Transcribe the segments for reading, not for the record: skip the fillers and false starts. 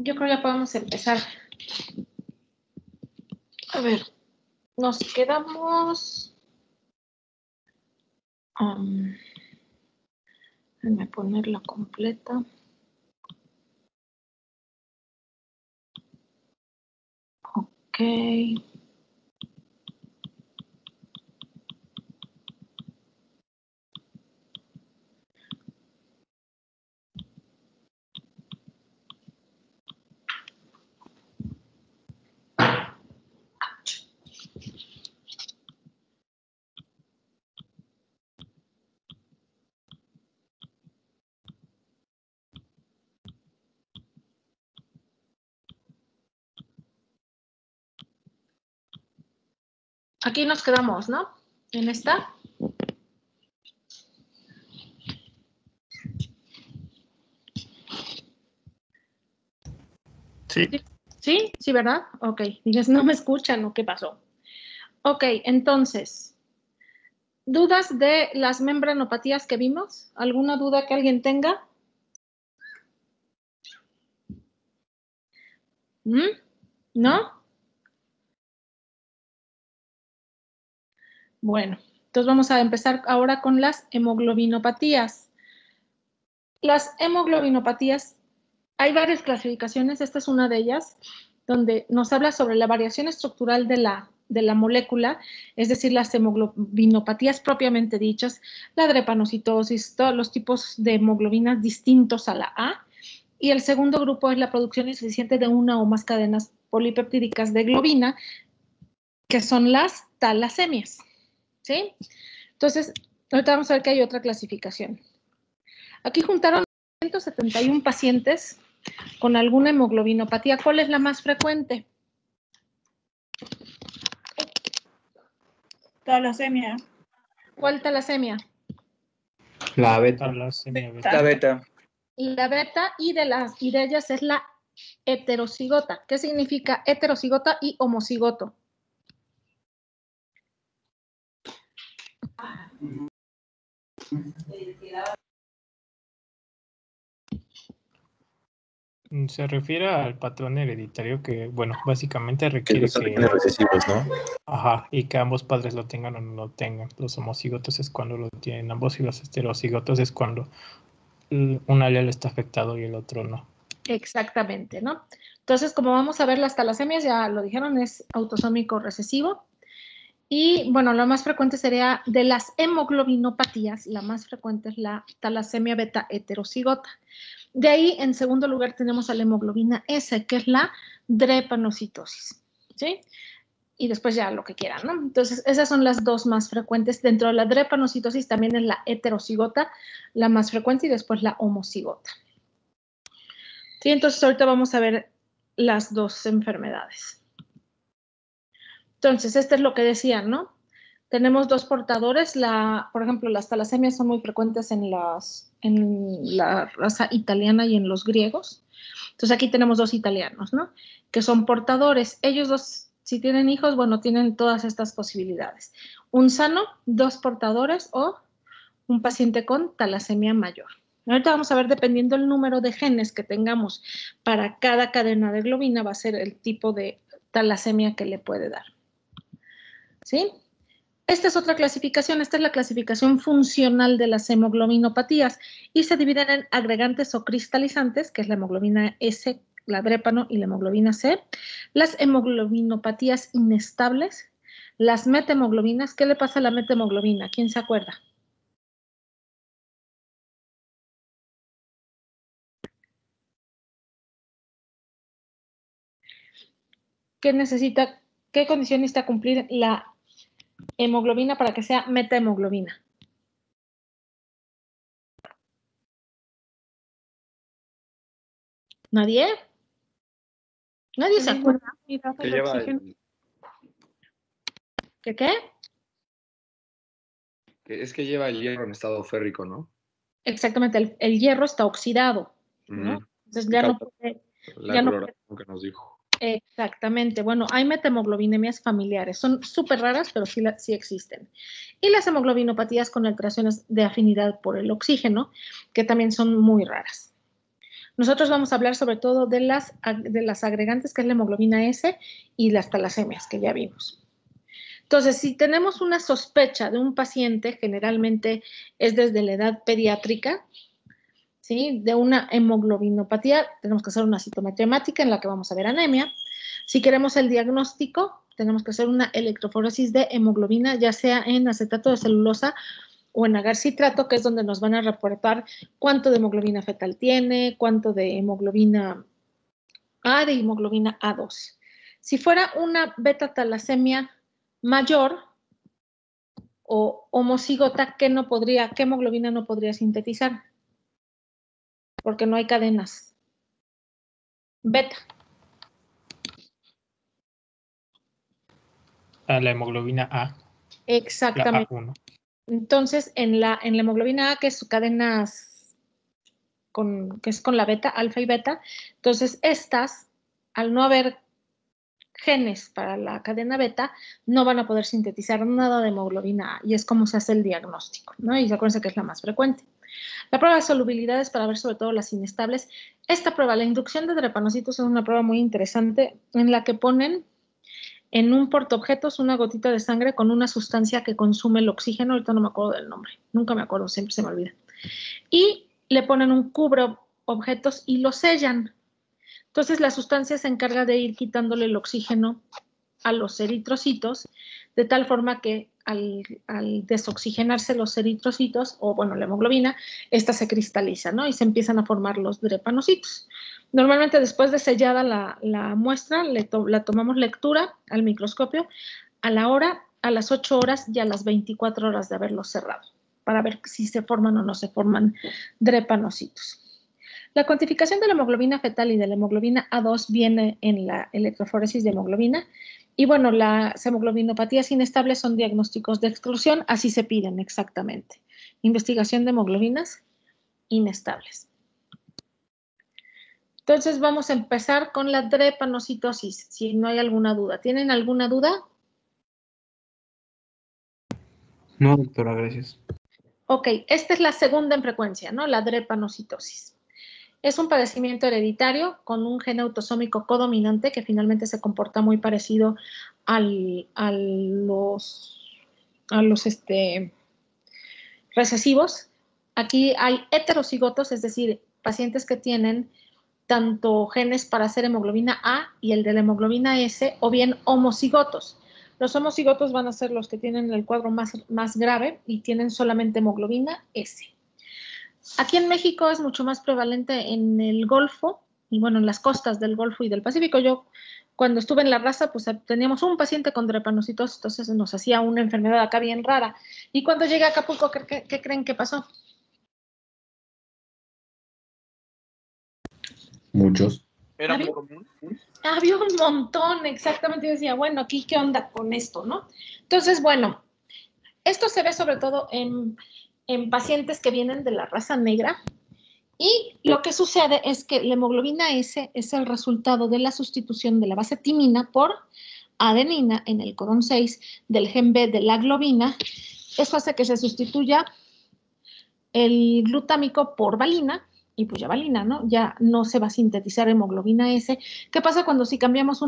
Yo creo que ya podemos empezar. A ver, nos quedamos... déjame ponerla completa. Ok. Aquí nos quedamos, ¿no? En esta. Sí. ¿Sí? ¿Sí, verdad? Ok. Dices, no me escuchan o qué pasó. Ok, entonces, ¿dudas de las membranopatías que vimos? ¿Alguna duda que alguien tenga? ¿No? Bueno, entonces vamos a empezar ahora con las hemoglobinopatías. Las hemoglobinopatías, hay varias clasificaciones, esta es una de ellas, donde nos habla sobre la variación estructural de la molécula, es decir, las hemoglobinopatías propiamente dichas, la drepanocitosis, todos los tipos de hemoglobinas distintos a la A, y el segundo grupo es la producción insuficiente de una o más cadenas polipeptídicas de globina, que son las talasemias, ¿sí? Entonces, ahorita vamos a ver que hay otra clasificación. Aquí juntaron 171 pacientes con alguna hemoglobinopatía. ¿Cuál es la más frecuente? Talasemia. ¿Cuál talasemia? La beta. Talasemia beta. La beta. La beta, y de ellas es la heterocigota. ¿Qué significa heterocigota y homocigoto? Se refiere al patrón hereditario que, bueno, básicamente Que requiere son que... genes recesivos, ¿no? Ajá, y que ambos padres lo tengan o no lo tengan. Los homocigotos es cuando lo tienen ambos y los heterocigotos es cuando un alelo está afectado y el otro no. Exactamente, ¿no? Entonces, como vamos a ver, las talasemias, ya lo dijeron, es autosómico recesivo. Y, bueno, lo más frecuente sería de las hemoglobinopatías, la más frecuente es la talasemia beta heterocigota. De ahí, en segundo lugar, tenemos a la hemoglobina S, que es la drepanocitosis, ¿sí? Y después ya lo que quieran, ¿no? Entonces, esas son las dos más frecuentes. Dentro de la drepanocitosis también es la heterocigota, la más frecuente, y después la homocigota. Sí, entonces ahorita vamos a ver las dos enfermedades. Entonces, esto es lo que decían, ¿no? Tenemos dos portadores, por ejemplo, las talasemias son muy frecuentes en la raza italiana y en los griegos. Entonces, aquí tenemos dos italianos, ¿no? Que son portadores. Ellos dos, si tienen hijos, bueno, tienen todas estas posibilidades. Un sano, dos portadores o un paciente con talasemia mayor. Ahorita vamos a ver, dependiendo del número de genes que tengamos para cada cadena de globina, va a ser el tipo de talasemia que le puede dar. ¿Sí? Esta es otra clasificación, esta es la clasificación funcional de las hemoglobinopatías y se dividen en agregantes o cristalizantes, que es la hemoglobina S, la drépano y la hemoglobina C, las hemoglobinopatías inestables, las metemoglobinas. ¿Qué le pasa a la metemoglobina? ¿Quién se acuerda? ¿Qué condición necesita cumplir la hemoglobina para que sea metahemoglobina? ¿Nadie? ¿Nadie se acuerda? Que lleva ¿Qué? Es que lleva el hierro en estado férrico, ¿no? Exactamente, el hierro está oxidado, ¿no? Entonces ya no puede... La coloración que nos dijo. Exactamente. Bueno, hay metemoglobinemías familiares. Son súper raras, pero sí existen. Y las hemoglobinopatías con alteraciones de afinidad por el oxígeno, que también son muy raras. Nosotros vamos a hablar sobre todo de las agregantes, que es la hemoglobina S y las talasemias, que ya vimos. Entonces, si tenemos una sospecha de un paciente, generalmente es desde la edad pediátrica, ¿sí? De una hemoglobinopatía, tenemos que hacer una citometría hemática en la que vamos a ver anemia. Si queremos el diagnóstico, tenemos que hacer una electroforesis de hemoglobina, ya sea en acetato de celulosa o en agar citrato, que es donde nos van a reportar cuánto de hemoglobina fetal tiene, cuánto de hemoglobina A, de hemoglobina A2. Si fuera una beta-talasemia mayor o homocigota, ¿qué hemoglobina no podría sintetizar? Porque no hay cadenas. Beta. La hemoglobina A. Exactamente. La A1. Entonces, en la hemoglobina A, que es cadenas que es con la beta, alfa y beta, entonces estas, al no haber genes para la cadena beta, no van a poder sintetizar nada de hemoglobina A, y es como se hace el diagnóstico, ¿no? Y acuérdense que es la más frecuente. La prueba de solubilidad es para ver sobre todo las inestables. Esta prueba, la inducción de drepanocitos, es una prueba muy interesante en la que ponen en un portaobjetos una gotita de sangre con una sustancia que consume el oxígeno, ahorita no me acuerdo del nombre, nunca me acuerdo, siempre se me olvida. Y le ponen un cubreobjetos y lo sellan. Entonces la sustancia se encarga de ir quitándole el oxígeno a los eritrocitos, de tal forma que al desoxigenarse los eritrocitos, o bueno, la hemoglobina, esta se cristaliza, ¿no? Y se empiezan a formar los drepanocitos. Normalmente después de sellada la muestra, la tomamos lectura al microscopio a la hora, a las 8 horas y a las 24 horas de haberlo cerrado, para ver si se forman o no se forman drepanocitos. La cuantificación de la hemoglobina fetal y de la hemoglobina A2 viene en la electroforesis de hemoglobina. Y bueno, las hemoglobinopatías inestables son diagnósticos de exclusión, así se piden exactamente. Investigación de hemoglobinas inestables. Entonces vamos a empezar con la drepanocitosis, si no hay alguna duda. ¿Tienen alguna duda? No, doctora, gracias. Ok, esta es la segunda en frecuencia, ¿no? La drepanocitosis. Es un padecimiento hereditario con un gen autosómico codominante que finalmente se comporta muy parecido a los recesivos. Aquí hay heterocigotos, es decir, pacientes que tienen tanto genes para hacer hemoglobina A y el de la hemoglobina S, o bien homocigotos. Los homocigotos van a ser los que tienen el cuadro más grave y tienen solamente hemoglobina S. Aquí en México es mucho más prevalente en el Golfo, y bueno, en las costas del Golfo y del Pacífico. Yo, cuando estuve en la raza, pues teníamos un paciente con drepanocitosis, entonces nos hacía una enfermedad acá bien rara. Y cuando llegué a Acapulco, ¿qué creen que pasó? Muchos. ¿Era muy común? Había un montón, exactamente. Yo decía, bueno, aquí, ¿qué onda con esto, no? Entonces, bueno, esto se ve sobre todo en pacientes que vienen de la raza negra. Y lo que sucede es que la hemoglobina S es el resultado de la sustitución de la base timina por adenina en el codón 6 del gen B de la globina. Eso hace que se sustituya el glutámico por valina, y pues ya valina, ¿no? Ya no se va a sintetizar hemoglobina S. ¿Qué pasa cuando si cambiamos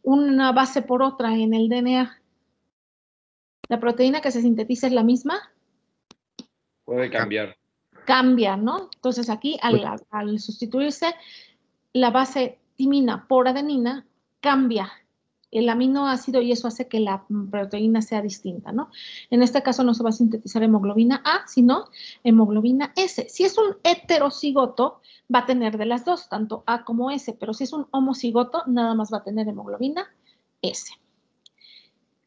una base por otra en el DNA? ¿La proteína que se sintetiza es la misma? Puede cambiar. Cambia, ¿no? Entonces aquí al sustituirse la base timina por adenina, cambia el aminoácido y eso hace que la proteína sea distinta, ¿no? En este caso no se va a sintetizar hemoglobina A, sino hemoglobina S. Si es un heterocigoto, va a tener de las dos, tanto A como S, pero si es un homocigoto, nada más va a tener hemoglobina S.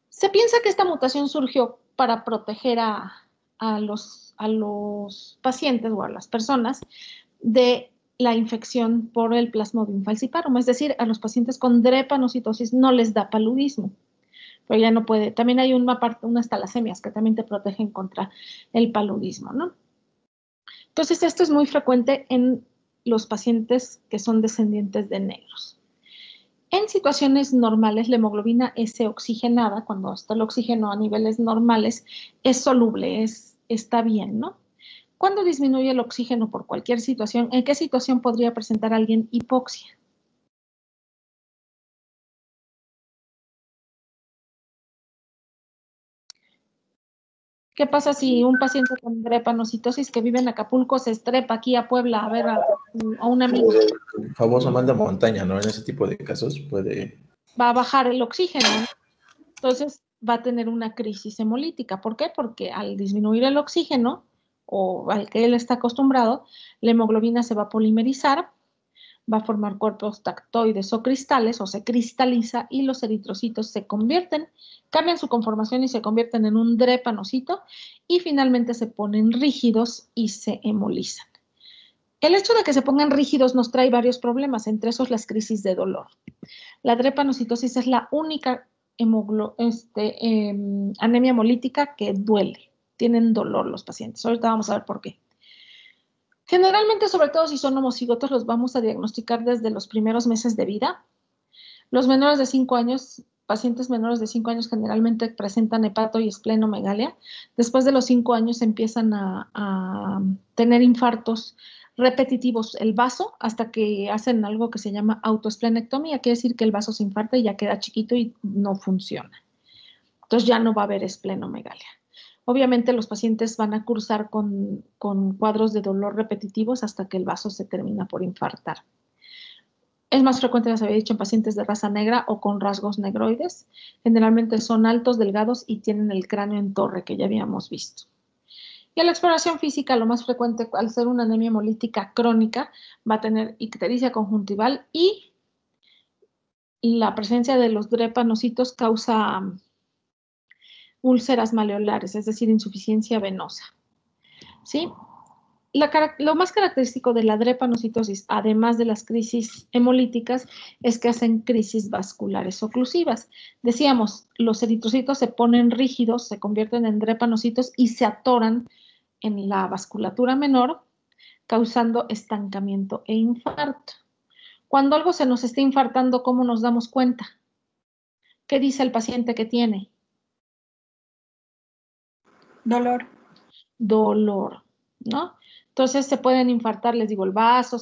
Se piensa que esta mutación surgió para proteger a los pacientes o a las personas de la infección por el Plasmodium falciparum, es decir, a los pacientes con drepanocitosis no les da paludismo, pero ya no puede. También hay unas talasemias que también te protegen contra el paludismo, ¿no? Entonces, esto es muy frecuente en los pacientes que son descendientes de negros. En situaciones normales, la hemoglobina S oxigenada, cuando está el oxígeno a niveles normales, es soluble, está bien, ¿no? ¿Cuándo disminuye el oxígeno por cualquier situación? ¿En qué situación podría presentar alguien hipoxia? ¿Qué pasa si un paciente con drepanocitosis que vive en Acapulco se estrepa aquí a Puebla a ver a un amigo? El famoso mal de montaña, ¿no? En ese tipo de casos puede... Va a bajar el oxígeno, ¿no? Entonces va a tener una crisis hemolítica. ¿Por qué? Porque al disminuir el oxígeno, o al que él está acostumbrado, la hemoglobina se va a polimerizar, va a formar cuerpos tactoides o cristales, o se cristaliza, y los eritrocitos se convierten, cambian su conformación y se convierten en un drepanocito, y finalmente se ponen rígidos y se hemolizan. El hecho de que se pongan rígidos nos trae varios problemas, entre esos las crisis de dolor. La drepanocitosis es la única anemia hemolítica que duele. Tienen dolor los pacientes. Ahorita vamos a ver por qué. Generalmente, sobre todo si son homocigotos, los vamos a diagnosticar desde los primeros meses de vida. Los menores de 5 años, pacientes menores de 5 años generalmente presentan hepato y esplenomegalia. Después de los 5 años empiezan a tener infartos repetitivos el vaso hasta que hacen algo que se llama autoesplenectomía, quiere decir que el vaso se infarta y ya queda chiquito y no funciona. Entonces ya no va a haber esplenomegalia. Obviamente los pacientes van a cursar con cuadros de dolor repetitivos hasta que el vaso se termina por infartar. Es más frecuente, ya se había dicho, en pacientes de raza negra o con rasgos negroides. Generalmente son altos, delgados y tienen el cráneo en torre, que ya habíamos visto. Y a la exploración física, lo más frecuente, al ser una anemia hemolítica crónica, va a tener ictericia conjuntival y la presencia de los drepanocitos causa úlceras maleolares, es decir, insuficiencia venosa. ¿Sí? Lo más característico de la drepanocitosis, además de las crisis hemolíticas, es que hacen crisis vasculares oclusivas. Decíamos, los eritrocitos se ponen rígidos, se convierten en drepanocitos y se atoran en la vasculatura menor, causando estancamiento e infarto. Cuando algo se nos está infartando, ¿cómo nos damos cuenta? ¿Qué dice el paciente que tiene? Dolor. Dolor, ¿no? Entonces se pueden infartar, les digo, el vaso,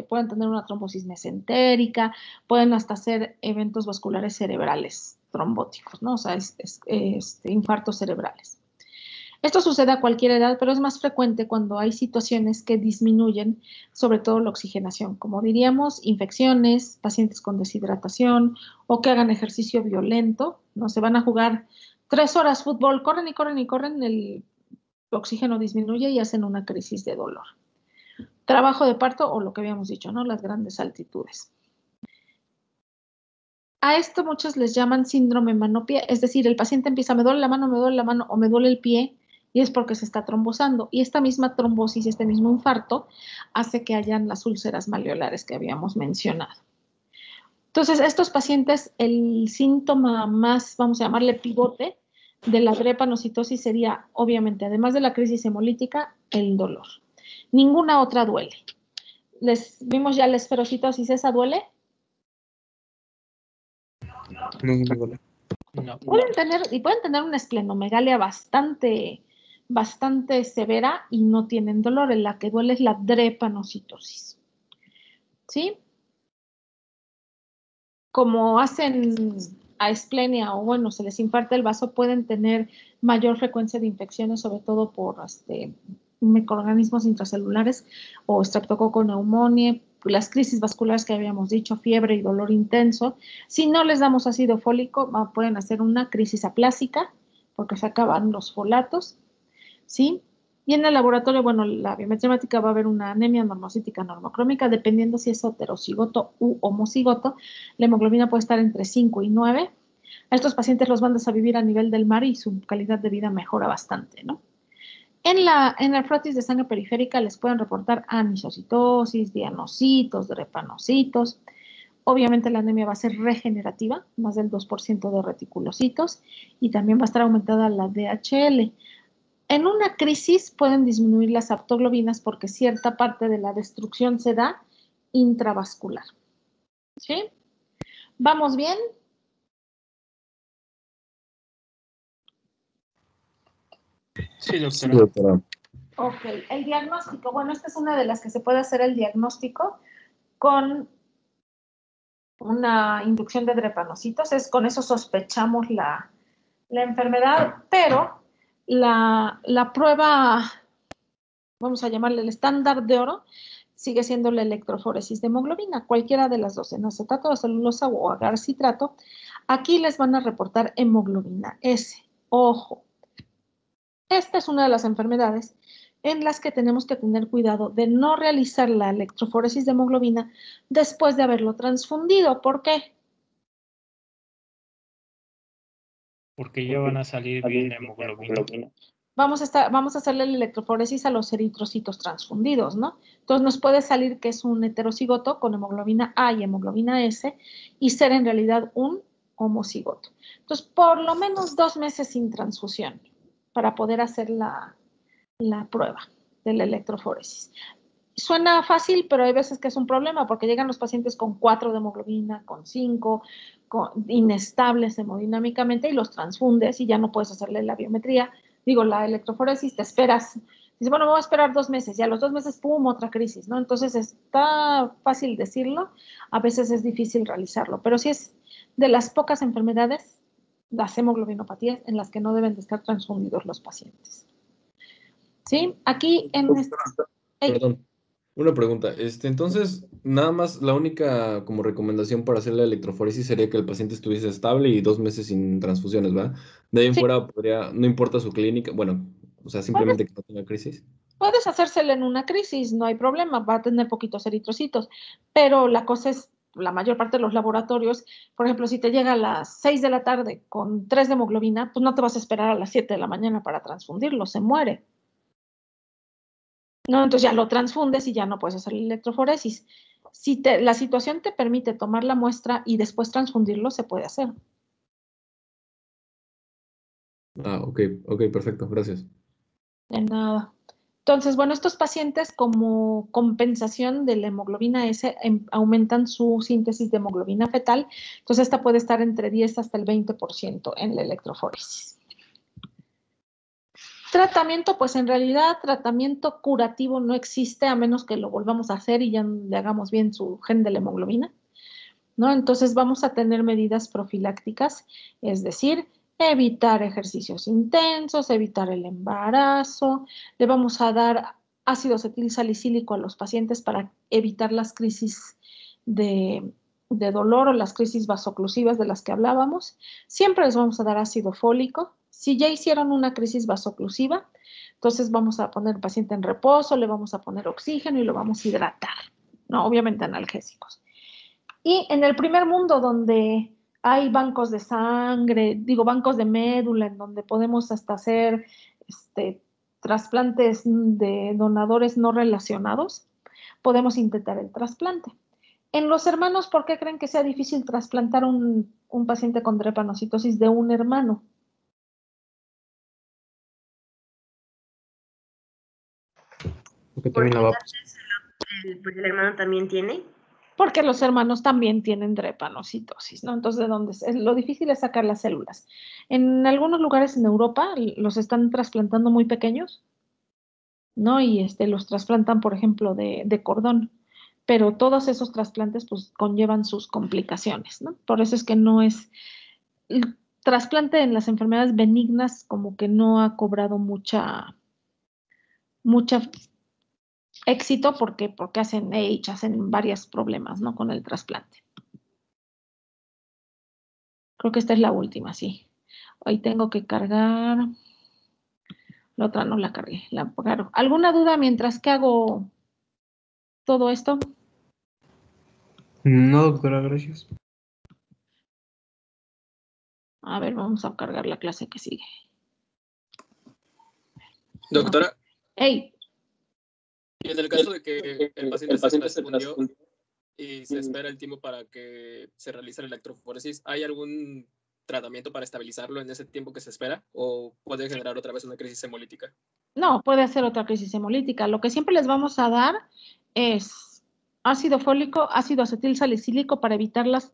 pueden tener una trombosis mesentérica, pueden hasta hacer eventos vasculares cerebrales trombóticos, ¿no? O sea, infartos cerebrales. Esto sucede a cualquier edad, pero es más frecuente cuando hay situaciones que disminuyen, sobre todo la oxigenación, como diríamos, infecciones, pacientes con deshidratación o que hagan ejercicio violento, ¿no? Se van a jugar 3 horas fútbol, corren y corren y corren, el oxígeno disminuye y hacen una crisis de dolor. Trabajo de parto o lo que habíamos dicho, ¿no? Las grandes altitudes. A esto muchos les llaman síndrome mano-pie, es decir, el paciente empieza, me duele la mano o me duele el pie, y es porque se está trombosando. Y esta misma trombosis, este mismo infarto, hace que hayan las úlceras maleolares que habíamos mencionado. Entonces, estos pacientes, el síntoma más, vamos a llamarle pivote, de la drepanocitosis sería, obviamente, además de la crisis hemolítica, el dolor. Ninguna otra duele. Vimos ya la esferocitosis, ¿esa duele? No. Pueden tener una esplenomegalia bastante severa y no tienen dolor. En la que duele es la drepanocitosis. ¿Sí? Como hacen asplenia o bueno, se les infarta el vaso, pueden tener mayor frecuencia de infecciones, sobre todo por microorganismos intracelulares o Streptococcus pneumoniae, las crisis vasculares que habíamos dicho, fiebre y dolor intenso. Si no les damos ácido fólico, pueden hacer una crisis aplásica porque se acaban los folatos, ¿sí? Y en el laboratorio, bueno, la biometría hemática va a haber una anemia normocítica normocrómica, dependiendo si es heterocigoto u homocigoto. La hemoglobina puede estar entre 5 y 9. A estos pacientes los mandas a vivir a nivel del mar y su calidad de vida mejora bastante, ¿no? En la frotis de sangre periférica les pueden reportar anisocitosis, dianocitos, drepanocitos. Obviamente la anemia va a ser regenerativa, más del 2% de reticulocitos, y también va a estar aumentada la DHL. En una crisis pueden disminuir las aptoglobinas porque cierta parte de la destrucción se da intravascular. ¿Sí? ¿Vamos bien? Sí, doctora. Sí, doctora. Ok, el diagnóstico. Bueno, esta es una de las que se puede hacer el diagnóstico con una inducción de drepanocitos. Con eso sospechamos la enfermedad, pero la prueba, vamos a llamarle el estándar de oro, sigue siendo la electroforesis de hemoglobina, cualquiera de las dos, en acetato de celulosa o agarcitrato. Aquí les van a reportar hemoglobina S. Ojo, esta es una de las enfermedades en las que tenemos que tener cuidado de no realizar la electroforesis de hemoglobina después de haberlo transfundido. ¿Por qué? Porque ya van a salir bien la hemoglobina. Vamos a hacerle la electroforesis a los eritrocitos transfundidos, ¿no? Entonces nos puede salir que es un heterocigoto con hemoglobina A y hemoglobina S y ser en realidad un homocigoto. Entonces, por lo menos 2 meses sin transfusión para poder hacer la prueba de la electroforesis. Suena fácil, pero hay veces que es un problema porque llegan los pacientes con 4 de hemoglobina, con 5, inestables hemodinámicamente y los transfundes y ya no puedes hacerle la biometría. Digo, la electroforesis, te esperas. Dices, bueno, voy a esperar 2 meses y a los 2 meses, pum, otra crisis, ¿no? Entonces está fácil decirlo, a veces es difícil realizarlo, pero sí es de las pocas enfermedades, las hemoglobinopatías, en las que no deben de estar transfundidos los pacientes. ¿Sí? Aquí en... Perdón, una pregunta. Entonces, nada más la única como recomendación para hacer la electroforesis sería que el paciente estuviese estable y 2 meses sin transfusiones, ¿verdad? De ahí en Sí. fuera podría, no importa su clínica, bueno, o sea, simplemente que no tenga crisis. Puedes hacérsela en una crisis, no hay problema, va a tener poquitos eritrocitos, pero la cosa es, la mayor parte de los laboratorios, por ejemplo, si te llega a las 6 de la tarde con 3 de hemoglobina, pues no te vas a esperar a las 7 de la mañana para transfundirlo, se muere. No, entonces ya lo transfundes y ya no puedes hacer la electroforesis. Si la situación te permite tomar la muestra y después transfundirlo, se puede hacer. Ah, ok, perfecto, gracias. De nada. Entonces, bueno, estos pacientes como compensación de la hemoglobina S aumentan su síntesis de hemoglobina fetal. Entonces, esta puede estar entre 10 hasta el 20% en la electroforesis. Tratamiento, pues en realidad tratamiento curativo no existe a menos que lo volvamos a hacer y ya le hagamos bien su gen de la hemoglobina, ¿no? Entonces vamos a tener medidas profilácticas, es decir, evitar ejercicios intensos, evitar el embarazo, le vamos a dar ácido acetilsalicílico a los pacientes para evitar las crisis de dolor o las crisis vasoclusivas de las que hablábamos. Siempre les vamos a dar ácido fólico. Si ya hicieron una crisis vasoclusiva, entonces vamos a poner al paciente en reposo, le vamos a poner oxígeno y lo vamos a hidratar, ¿no? Obviamente analgésicos. Y en el primer mundo donde hay bancos de sangre, digo, bancos de médula, en donde podemos hasta hacer trasplantes de donadores no relacionados, podemos intentar el trasplante. En los hermanos, ¿por qué creen que sea difícil trasplantar un paciente con drepanocitosis de un hermano? Porque también la va a Porque el hermano también tiene. Porque los hermanos también tienen drepanocitosis, ¿no? Entonces, lo difícil es sacar las células. En algunos lugares en Europa los están trasplantando muy pequeños, ¿no? Y los trasplantan, por ejemplo, de cordón. Pero todos esos trasplantes, pues, conllevan sus complicaciones, ¿no? Por eso es que no es... El trasplante en las enfermedades benignas como que no ha cobrado mucha éxito porque hacen varios problemas, ¿no? Con el trasplante. Creo que esta es la última, sí. Hoy tengo que cargar. La otra no la cargué, la cargo. ¿Alguna duda mientras que hago todo esto? No, doctora, gracias. A ver, vamos a cargar la clase que sigue. Doctora, ¡Ey! y en el caso de que el paciente se transfundió y se espera el tiempo para que se realice la electroforesis, ¿hay algún tratamiento para estabilizarlo en ese tiempo que se espera o puede generar otra vez una crisis hemolítica? No, puede hacer otra crisis hemolítica. Lo que siempre les vamos a dar es ácido fólico, ácido acetilsalicílico para evitar las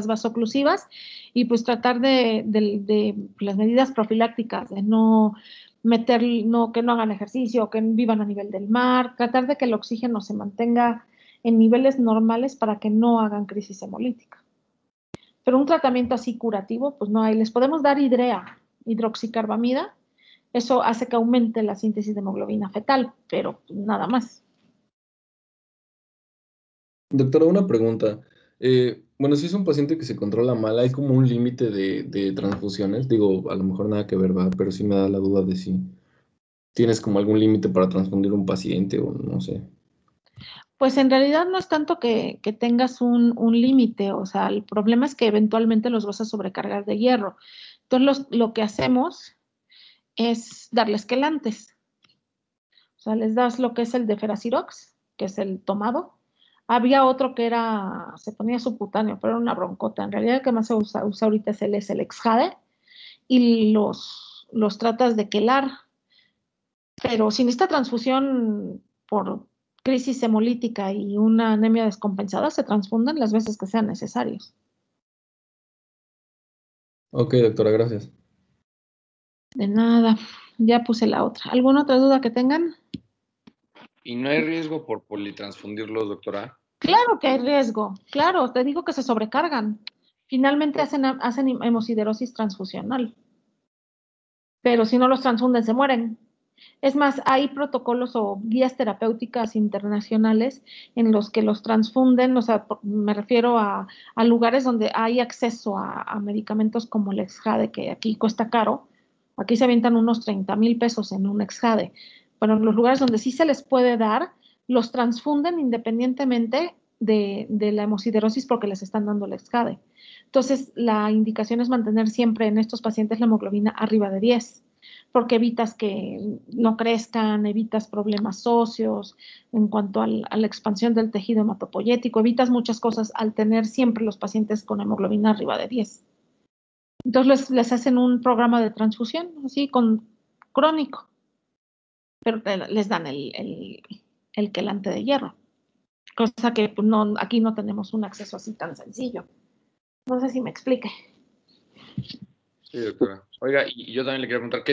vasoclusivas y pues tratar de las medidas profilácticas, de no que no hagan ejercicio, que vivan a nivel del mar, tratar de que el oxígeno se mantenga en niveles normales para que no hagan crisis hemolítica. Pero un tratamiento así curativo, pues no hay. Les podemos dar hidroxicarbamida, eso hace que aumente la síntesis de hemoglobina fetal, pero nada más. Doctora, una pregunta. Bueno, si es un paciente que se controla mal, ¿hay como un límite de transfusiones? Digo, a lo mejor nada que ver, ¿va? Pero sí me da la duda de si tienes como algún límite para transfundir un paciente o no sé. Pues en realidad no es tanto que tengas un límite, o sea, el problema es que eventualmente los vas a sobrecargar de hierro. Entonces lo que hacemos es darles quelantes. O sea, les das lo que es el Deferacirox, que es el tomado. Había otro que se ponía subcutáneo, pero era una broncota. En realidad el que más se usa ahorita es el Exjade y los tratas de quelar. Pero sin esta transfusión por crisis hemolítica y una anemia descompensada, se transfunden las veces que sean necesarios. Ok, doctora, gracias. De nada, ya puse la otra. ¿Alguna otra duda que tengan? ¿Y no hay riesgo por politransfundirlos, doctora? Claro que hay riesgo, claro, te digo que se sobrecargan. Finalmente hacen hemosiderosis transfusional, pero si no los transfunden se mueren. Es más, hay protocolos o guías terapéuticas internacionales en los que los transfunden, o sea, me refiero a lugares donde hay acceso a medicamentos como el Exjade, que aquí cuesta caro. Aquí se avientan unos 30,000 pesos en un Exjade. Pero en los lugares donde sí se les puede dar, los transfunden independientemente de la hemosiderosis porque les están dando el Exjade. Entonces, la indicación es mantener siempre en estos pacientes la hemoglobina arriba de 10, porque evitas que no crezcan, evitas problemas óseos en cuanto a la expansión del tejido hematopoyético, evitas muchas cosas al tener siempre los pacientes con hemoglobina arriba de 10. Entonces les hacen un programa de transfusión, así, crónico, pero les dan el quelante de hierro, cosa que pues, aquí no tenemos un acceso así tan sencillo. No sé si me explique. Sí, doctora. Oiga, y yo también le quería preguntar,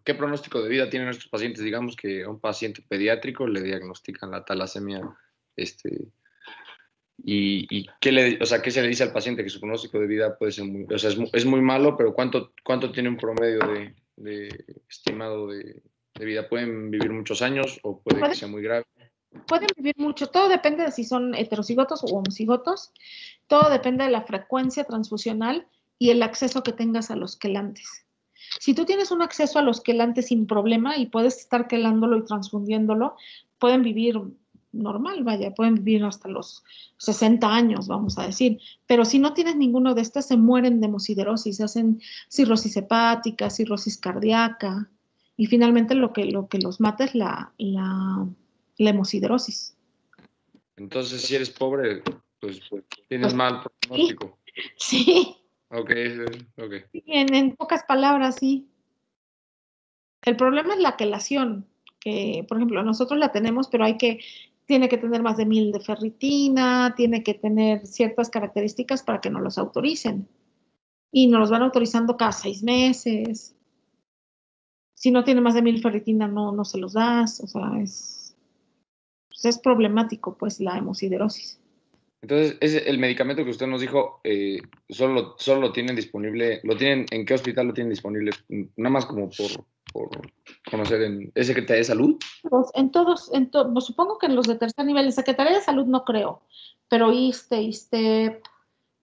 ¿qué pronóstico de vida tienen nuestros pacientes? Digamos que a un paciente pediátrico le diagnostican la talasemia, y ¿qué se le dice al paciente? Que su pronóstico de vida puede ser es muy malo, pero ¿cuánto tiene un promedio de estimado de vida? ¿Pueden vivir muchos años o puede que sea muy grave? Pueden vivir mucho, todo depende de si son heterocigotos o homocigotos, todo depende de la frecuencia transfusional y el acceso que tengas a los quelantes. Si tú tienes un acceso a los quelantes sin problema y puedes estar quelándolo y transfundiéndolo, pueden vivir normal, vaya, pueden vivir hasta los 60 años, vamos a decir. Pero si no tienes ninguno de estos, se mueren de hemosiderosis, hacen cirrosis hepática, cirrosis cardíaca, y finalmente lo que los mata es la hemosiderosis. Entonces, si eres pobre, pues tienes mal pronóstico. Sí. Ok. Sí, en pocas palabras, sí. El problema es la quelación, que por ejemplo nosotros la tenemos, pero tiene que tener más de 1000 de ferritina, tiene que tener ciertas características para que nos los autoricen. Y nos los van autorizando cada 6 meses. Si no tiene más de 1000 ferritina, no se los das. O sea, es problemático, pues, la hemosiderosis. Entonces, el medicamento que usted nos dijo, solo lo tienen disponible, ¿en qué hospital lo tienen disponible? Nada más como por conocer, ¿es Secretaría de Salud? Pues pues supongo que en los de tercer nivel, en Secretaría de Salud no creo, pero ISSSTE,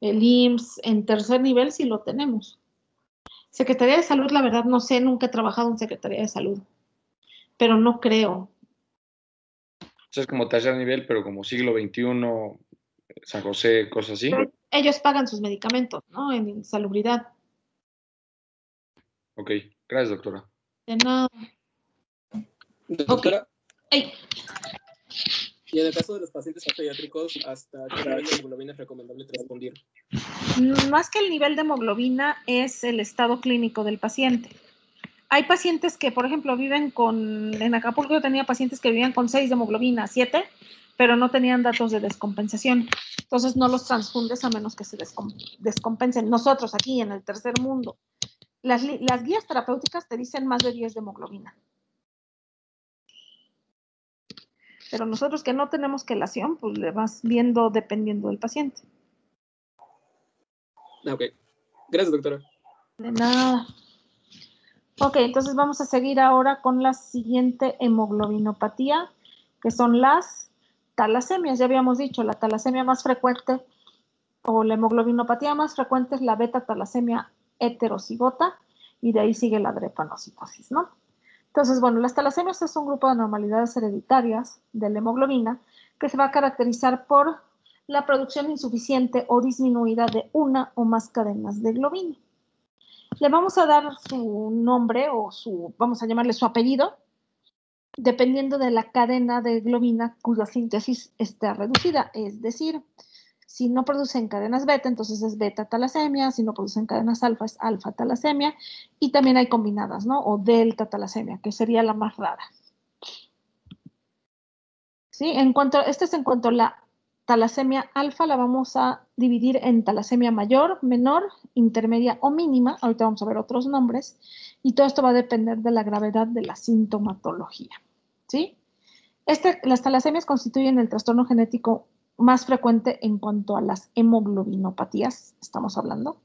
el IMSS, en tercer nivel sí lo tenemos. Secretaría de Salud, la verdad no sé, nunca he trabajado en Secretaría de Salud, pero no creo. Eso es como tercer nivel, pero como siglo XXI, San José, cosas así. Pero ellos pagan sus medicamentos, ¿no? En salubridad. Ok, gracias, doctora. De nada. Doctora, Ey, y en el caso de los pacientes pediátricos, ¿hasta qué nivel de hemoglobina es recomendable transfundir? más que el nivel de hemoglobina es el estado clínico del paciente. Hay pacientes que, por ejemplo, en Acapulco yo tenía pacientes que vivían con 6 de hemoglobina, 7, pero no tenían datos de descompensación. Entonces no los transfundes a menos que se descompensen. Nosotros aquí en el tercer mundo las guías terapéuticas te dicen más de 10 de hemoglobina. Pero nosotros que no tenemos quelación, pues le vas viendo dependiendo del paciente. Ok. Gracias, doctora. De nada. Ok, entonces vamos a seguir ahora con la siguiente hemoglobinopatía, que son las talasemias. Ya habíamos dicho, la talasemia más frecuente o la hemoglobinopatía más frecuente es la beta-talasemia heterocigota y de ahí sigue la drepanocitosis, ¿no? Entonces, bueno, las talasemias es un grupo de anormalidades hereditarias de la hemoglobina que se va a caracterizar por la producción insuficiente o disminuida de una o más cadenas de globina. Le vamos a dar su nombre o vamos a llamarle su apellido, dependiendo de la cadena de globina cuya síntesis está reducida. Es decir, si no producen cadenas beta, entonces es beta-talasemia. Si no producen cadenas alfa, es alfa-talasemia. Y también hay combinadas, ¿no? O delta-talasemia, que sería la más rara. ¿Sí? Este es en cuanto a la talasemia alfa, la vamos a dividir en talasemia mayor, menor, intermedia o mínima. Ahorita vamos a ver otros nombres. Y todo esto va a depender de la gravedad de la sintomatología. ¿Sí? Las talasemias constituyen el trastorno genético más frecuente en cuanto a las hemoglobinopatías, estamos hablando.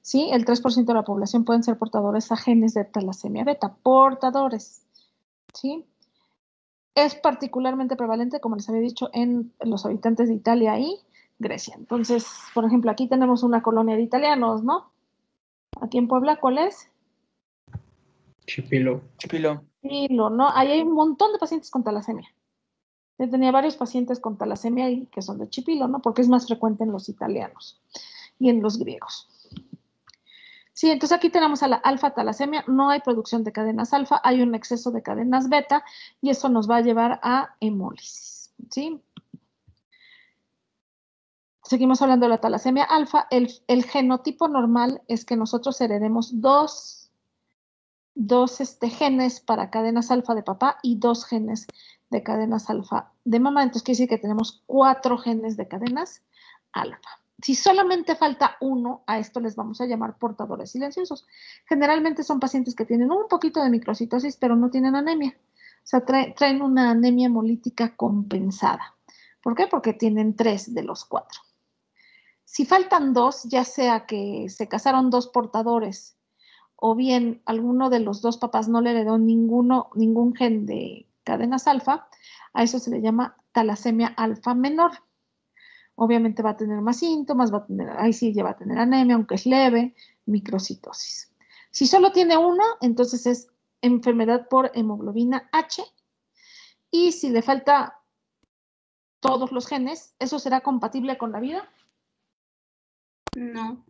¿Sí? El 3% de la población pueden ser portadores a genes de talasemia beta, portadores. ¿Sí? Es particularmente prevalente, como les había dicho, en los habitantes de Italia y Grecia. Entonces, por ejemplo, aquí tenemos una colonia de italianos, ¿no? Aquí en Puebla, ¿cuál es? Chipilo. Chipilo. Chipilo, ¿no? Ahí hay un montón de pacientes con talasemia. Yo tenía varios pacientes con talasemia y que son de Chipilo, ¿no? Porque es más frecuente en los italianos y en los griegos. Sí, entonces aquí tenemos a la alfa-talasemia. No hay producción de cadenas alfa, hay un exceso de cadenas beta y eso nos va a llevar a hemólisis, ¿sí? Seguimos hablando de la talasemia alfa. El genotipo normal es que nosotros heredemos dos genes para cadenas alfa de papá y 2 genes de cadenas alfa de mamá. Entonces quiere decir que tenemos 4 genes de cadenas alfa. Si solamente falta uno, a esto les vamos a llamar portadores silenciosos. Generalmente son pacientes que tienen un poquito de microcitosis, pero no tienen anemia. O sea, traen una anemia hemolítica compensada. ¿Por qué? Porque tienen 3 de los 4. Si faltan 2, ya sea que se casaron 2 portadores o bien alguno de los 2 papás no le heredó ningún gen de cadenas alfa, a eso se le llama talasemia alfa menor. Obviamente va a tener más síntomas, ahí sí ya va a tener anemia, aunque es leve, microcitosis. Si solo tiene uno, entonces es enfermedad por hemoglobina H. Y si le falta todos los genes, ¿eso será compatible con la vida? No.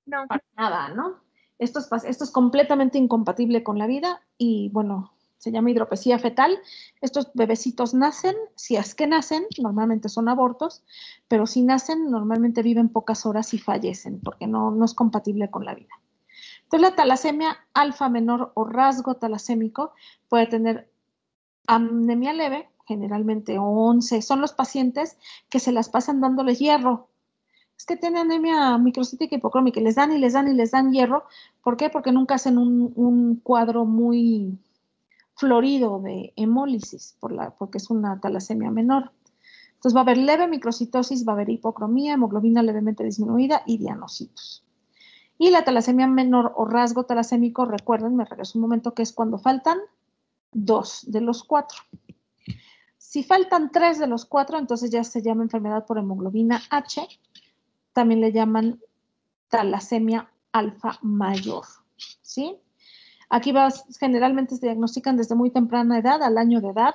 No. Para nada, ¿no? Esto es completamente incompatible con la vida y, bueno, se llama hidropesía fetal. Estos bebecitos nacen, si es que nacen, normalmente son abortos, pero si nacen, normalmente viven pocas horas y fallecen porque no es compatible con la vida. Entonces, la talasemia alfa menor o rasgo talasémico puede tener anemia leve, generalmente 11. Son los pacientes que se las pasan dándoles hierro. Es que tiene anemia microcítica hipocrómica y les dan y les dan y les dan hierro. ¿Por qué? Porque nunca hacen un cuadro muy florido de hemólisis, porque es una talasemia menor. Entonces va a haber leve microcitosis, va a haber hipocromía, hemoglobina levemente disminuida y dianocitos. Y la talasemia menor o rasgo talasémico, recuerden, me regreso un momento, que es cuando faltan 2 de los 4. Si faltan 3 de los 4, entonces ya se llama enfermedad por hemoglobina H. También le llaman talasemia alfa mayor, ¿sí? Aquí generalmente se diagnostican desde muy temprana edad, al año de edad.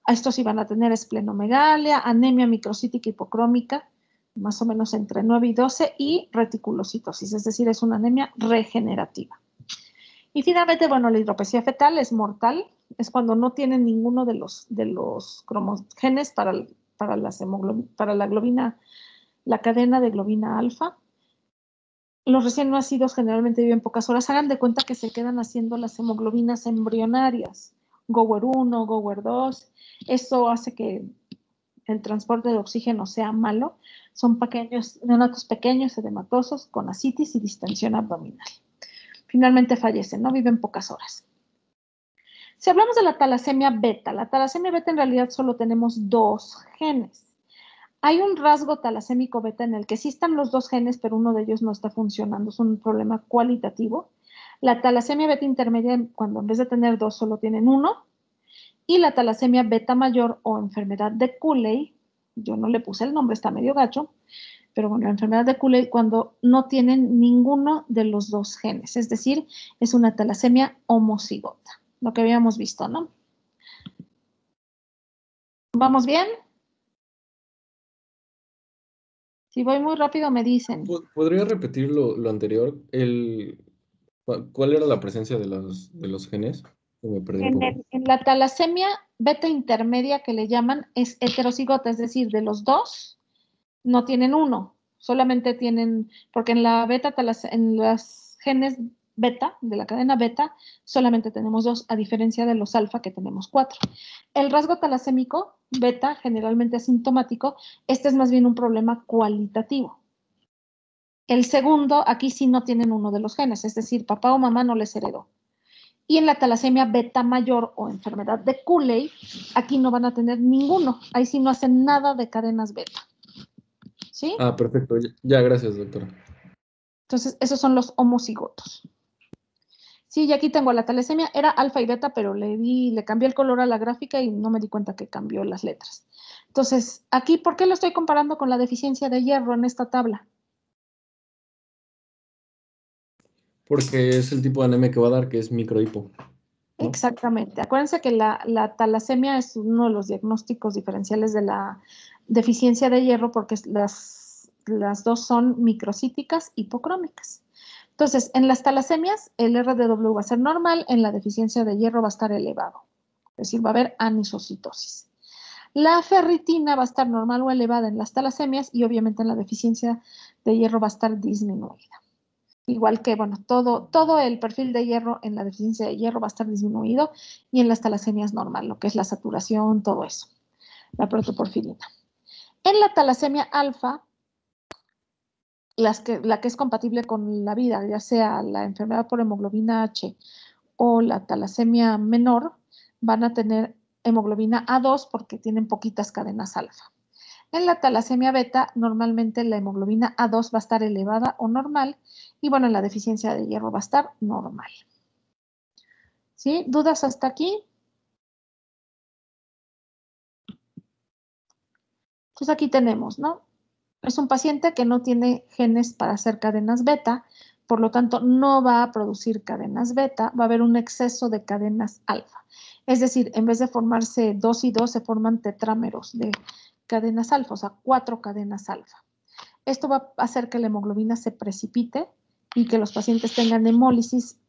A estos iban a tener esplenomegalia, anemia microcítica hipocrómica, más o menos entre 9 y 12, y reticulocitosis, es decir, es una anemia regenerativa. Y finalmente, bueno, la hidropesía fetal es mortal, es cuando no tienen ninguno de los cromogenes para la globina, la cadena de globina alfa. Los recién nacidos generalmente viven pocas horas. Hagan de cuenta que se quedan haciendo las hemoglobinas embrionarias, Gower 1, Gower 2. Eso hace que el transporte de oxígeno sea malo. Son neonatos pequeños, edematosos, con ascitis y distensión abdominal. finalmente fallecen, ¿no? Viven pocas horas. Si hablamos de la talasemia beta en realidad solo tenemos 2 genes. Hay un rasgo talasémico beta en el que sí están los 2 genes, pero uno de ellos no está funcionando, es un problema cualitativo. La talasemia beta intermedia, cuando en vez de tener 2 solo tienen 1, y la talasemia beta mayor o enfermedad de Cooley, yo no le puse el nombre, está medio gacho, pero bueno, la enfermedad de Cooley cuando no tienen ninguno de los 2 genes, es decir, es una talasemia homocigota, lo que habíamos visto, ¿no? ¿Vamos bien? Si voy muy rápido me dicen. ¿Podría repetir lo anterior? ¿Cuál era la presencia de los genes? Me perdí un poco. En la talasemia beta intermedia que le llaman es heterocigota, es decir, de los 2 no tienen 1, solamente tienen, porque en la en los genes beta, de la cadena beta, solamente tenemos 2, a diferencia de los alfa que tenemos 4. El rasgo talasémico beta, generalmente asintomático, este es más bien un problema cualitativo. El segundo, aquí sí no tienen uno de los genes, es decir, papá o mamá no les heredó. Y en la talasemia beta mayor o enfermedad de Cooley, aquí no van a tener ninguno. Ahí sí no hacen nada de cadenas beta. ¿Sí? Ah, perfecto. Ya, gracias, doctora. Entonces, esos son los homocigotos. Sí, y aquí tengo la talasemia, era alfa y beta, pero le cambié el color a la gráfica y no me di cuenta que cambió las letras. Entonces, aquí, ¿por qué lo estoy comparando con la deficiencia de hierro en esta tabla? Porque es el tipo de anemia que va a dar, que es microhipo, ¿no? Exactamente. Acuérdense que la talasemia es uno de los diagnósticos diferenciales de la deficiencia de hierro porque las 2 son microcíticas hipocrómicas. Entonces, en las talasemias, el RDW va a ser normal, en la deficiencia de hierro va a estar elevado. Es decir, va a haber anisocitosis. La ferritina va a estar normal o elevada en las talasemias y obviamente en la deficiencia de hierro va a estar disminuida. Igual que, bueno, todo el perfil de hierro en la deficiencia de hierro va a estar disminuido y en las talasemias normal, lo que es la saturación, todo eso, la protoporfirina. En la talasemia alfa, la que es compatible con la vida, ya sea la enfermedad por hemoglobina H o la talasemia menor, van a tener hemoglobina A2 porque tienen poquitas cadenas alfa. En la talasemia beta, normalmente la hemoglobina A2 va a estar elevada o normal, y bueno, en la deficiencia de hierro va a estar normal. ¿Sí? ¿Dudas hasta aquí? Entonces aquí tenemos, ¿no? Es un paciente que no tiene genes para hacer cadenas beta, por lo tanto no va a producir cadenas beta, va a haber un exceso de cadenas alfa. Es decir, en vez de formarse 2 y 2, se forman tetrámeros de cadenas alfa, o sea, 4 cadenas alfa. Esto va a hacer que la hemoglobina se precipite y que los pacientes tengan hemólisis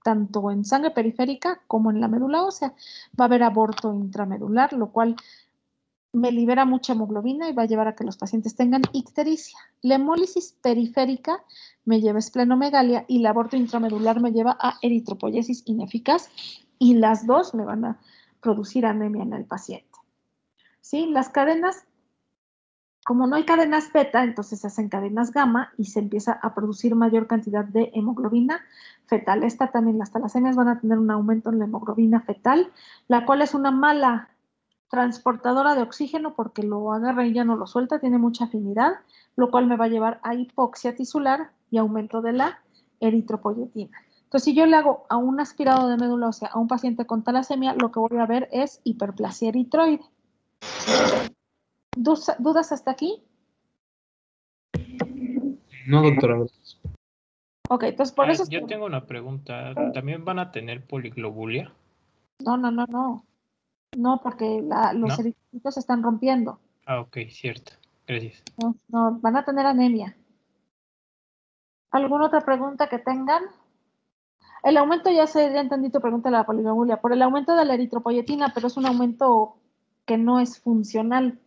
tanto en sangre periférica como en la médula ósea. Va a haber aborto intramedular, lo cual me libera mucha hemoglobina y va a llevar a que los pacientes tengan ictericia. La hemólisis periférica me lleva a esplenomegalia y el aborto intramedular me lleva a eritropoyesis ineficaz y las dos me van a producir anemia en el paciente. ¿Sí? Las cadenas, como no hay cadenas beta, entonces se hacen cadenas gamma y se empieza a producir mayor cantidad de hemoglobina fetal. Esta también, las talasemias van a tener un aumento en la hemoglobina fetal, la cual es una mala transportadora de oxígeno porque lo agarra y ya no lo suelta, tiene mucha afinidad, lo cual me va a llevar a hipoxia tisular y aumento de la eritropoyetina. Entonces, si yo le hago a un aspirado de médula ósea a un paciente con talasemia, lo que voy a ver es hiperplasia eritroide. ¿Dudas hasta aquí? No, doctora. Ok, entonces por eso... Yo tengo una pregunta. ¿También van a tener poliglobulia? No. No, porque los ¿No? eritrocitos se están rompiendo. Ah, ok, cierto. Gracias. No, van a tener anemia. ¿Alguna otra pregunta que tengan? El aumento, ya entendí tu pregunta de la poliglobulia, por el aumento de la eritropoyetina, pero es un aumento que no es funcional,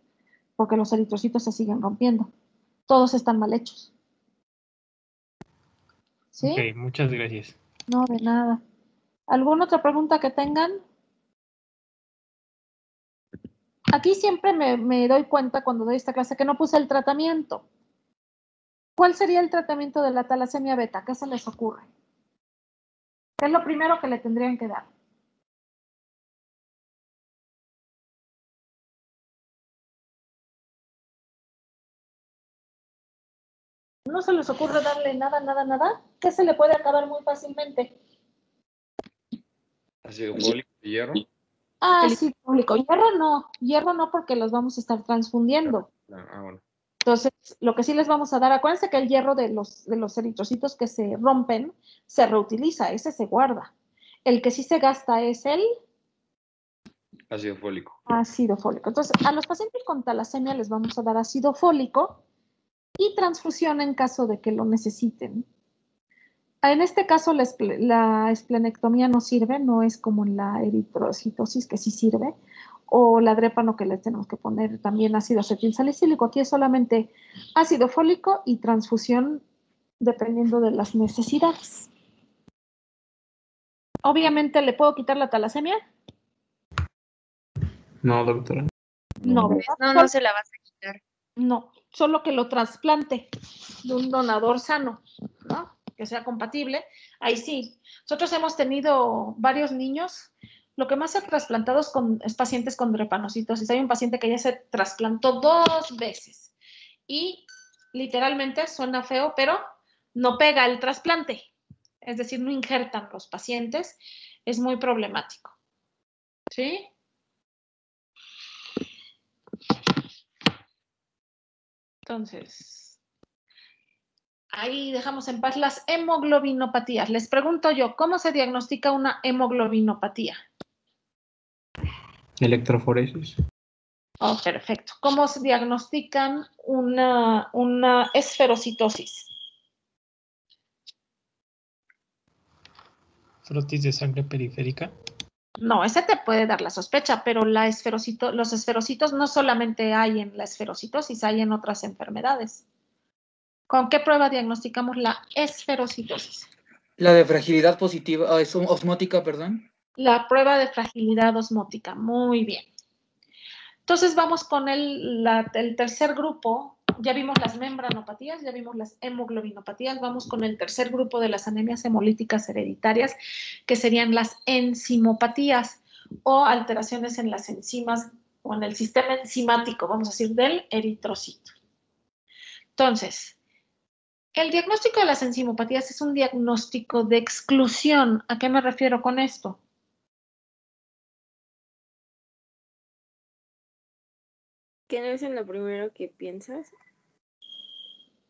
porque los eritrocitos se siguen rompiendo. Todos están mal hechos. ¿Sí? Ok, muchas gracias. No, de nada. ¿Alguna otra pregunta que tengan? Aquí siempre me doy cuenta cuando doy esta clase que no puse el tratamiento. ¿Cuál sería el tratamiento de la talasemia beta? ¿Qué se les ocurre? ¿Qué es lo primero que le tendrían que dar? ¿No se les ocurre darle nada, nada, nada? ¿Qué se le puede acabar muy fácilmente? Ácido fólico y hierro. Ácido fólico. Hierro no porque los vamos a estar transfundiendo. Bueno. Entonces, lo que sí les vamos a dar, acuérdense que el hierro de los eritrocitos que se rompen se reutiliza, ese se guarda. El que sí se gasta es el Ácido fólico. ácido fólico. Entonces, a los pacientes con talasemia les vamos a dar ácido fólico y transfusión en caso de que lo necesiten. En este caso, la esplenectomía no sirve, no es como en la eritrocitosis, que sí sirve, o la drépano, que le tenemos que poner también ácido acetilsalicílico. Aquí es solamente ácido fólico y transfusión dependiendo de las necesidades. Obviamente, ¿le puedo quitar la talasemia? No, doctora. No, No. ¿verdad? No se la vas a quitar. No, solo que lo trasplante de un donador sano, ¿no? Que sea compatible. Ahí sí. Nosotros hemos tenido varios niños. Lo que más se ha trasplantado es pacientes con drepanocitosis. Hay un paciente que ya se trasplantó 2 veces y literalmente suena feo, pero no pega el trasplante. Es decir, no injertan los pacientes. Es muy problemático. ¿Sí? Entonces, ahí dejamos en paz las hemoglobinopatías. Les pregunto yo, ¿cómo se diagnostica una hemoglobinopatía? Electroforesis. Oh, perfecto. ¿Cómo se diagnostican una esferocitosis? Frotis de sangre periférica. No, ese te puede dar la sospecha, pero los esferocitos no solamente hay en la esferocitosis, hay en otras enfermedades. ¿Con qué prueba diagnosticamos la esferocitosis? La de fragilidad positiva, es osmótica, perdón. La prueba de fragilidad osmótica. Muy bien. Entonces vamos con el tercer grupo. Ya vimos las membranopatías, ya vimos las hemoglobinopatías. Vamos con el tercer grupo de las anemias hemolíticas hereditarias, que serían las enzimopatías o alteraciones en las enzimas o en el sistema enzimático, vamos a decir, del eritrocito. Entonces, el diagnóstico de las enzimopatías es un diagnóstico de exclusión. ¿A qué me refiero con esto? ¿Qué no es en lo primero que piensas?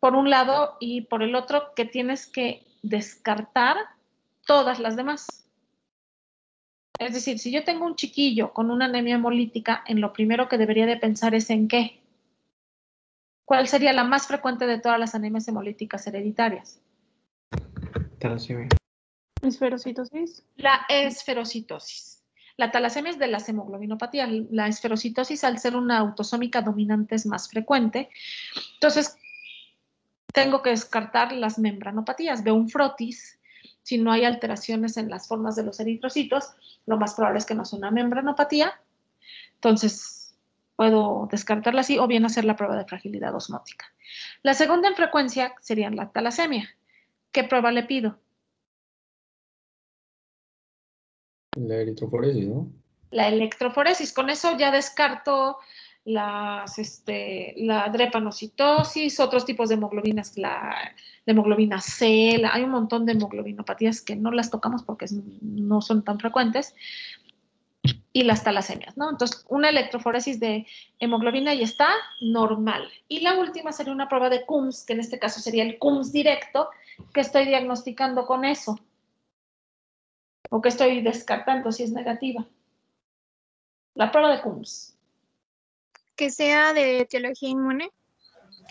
Por un lado, y por el otro, que tienes que descartar todas las demás. Es decir, si yo tengo un chiquillo con una anemia hemolítica, en lo primero que debería de pensar es en qué. ¿Cuál sería la más frecuente de todas las anemias hemolíticas hereditarias? Talasemia. ¿Esferocitosis? La esferocitosis. La talasemia es de las hemoglobinopatías. La esferocitosis, al ser una autosómica dominante, es más frecuente. Entonces, tengo que descartar las membranopatías. Veo un frotis. Si no hay alteraciones en las formas de los eritrocitos, lo más probable es que no sea una membranopatía. Entonces, puedo descartarla así o bien hacer la prueba de fragilidad osmótica. La segunda en frecuencia sería la talasemia. ¿Qué prueba le pido? La eritroforesis, ¿no? La electroforesis. Con eso ya descarto la drepanocitosis, otros tipos de hemoglobinas, la hemoglobina C, hay un montón de hemoglobinopatías que no las tocamos porque no son tan frecuentes, y las talasemias, ¿no? Entonces, una electroforesis de hemoglobina y está normal. Y la última sería una prueba de Coombs, que en este caso sería el Coombs directo, que estoy diagnosticando con eso, o que estoy descartando si es negativa. La prueba de Coombs. Que sea de etiología inmune.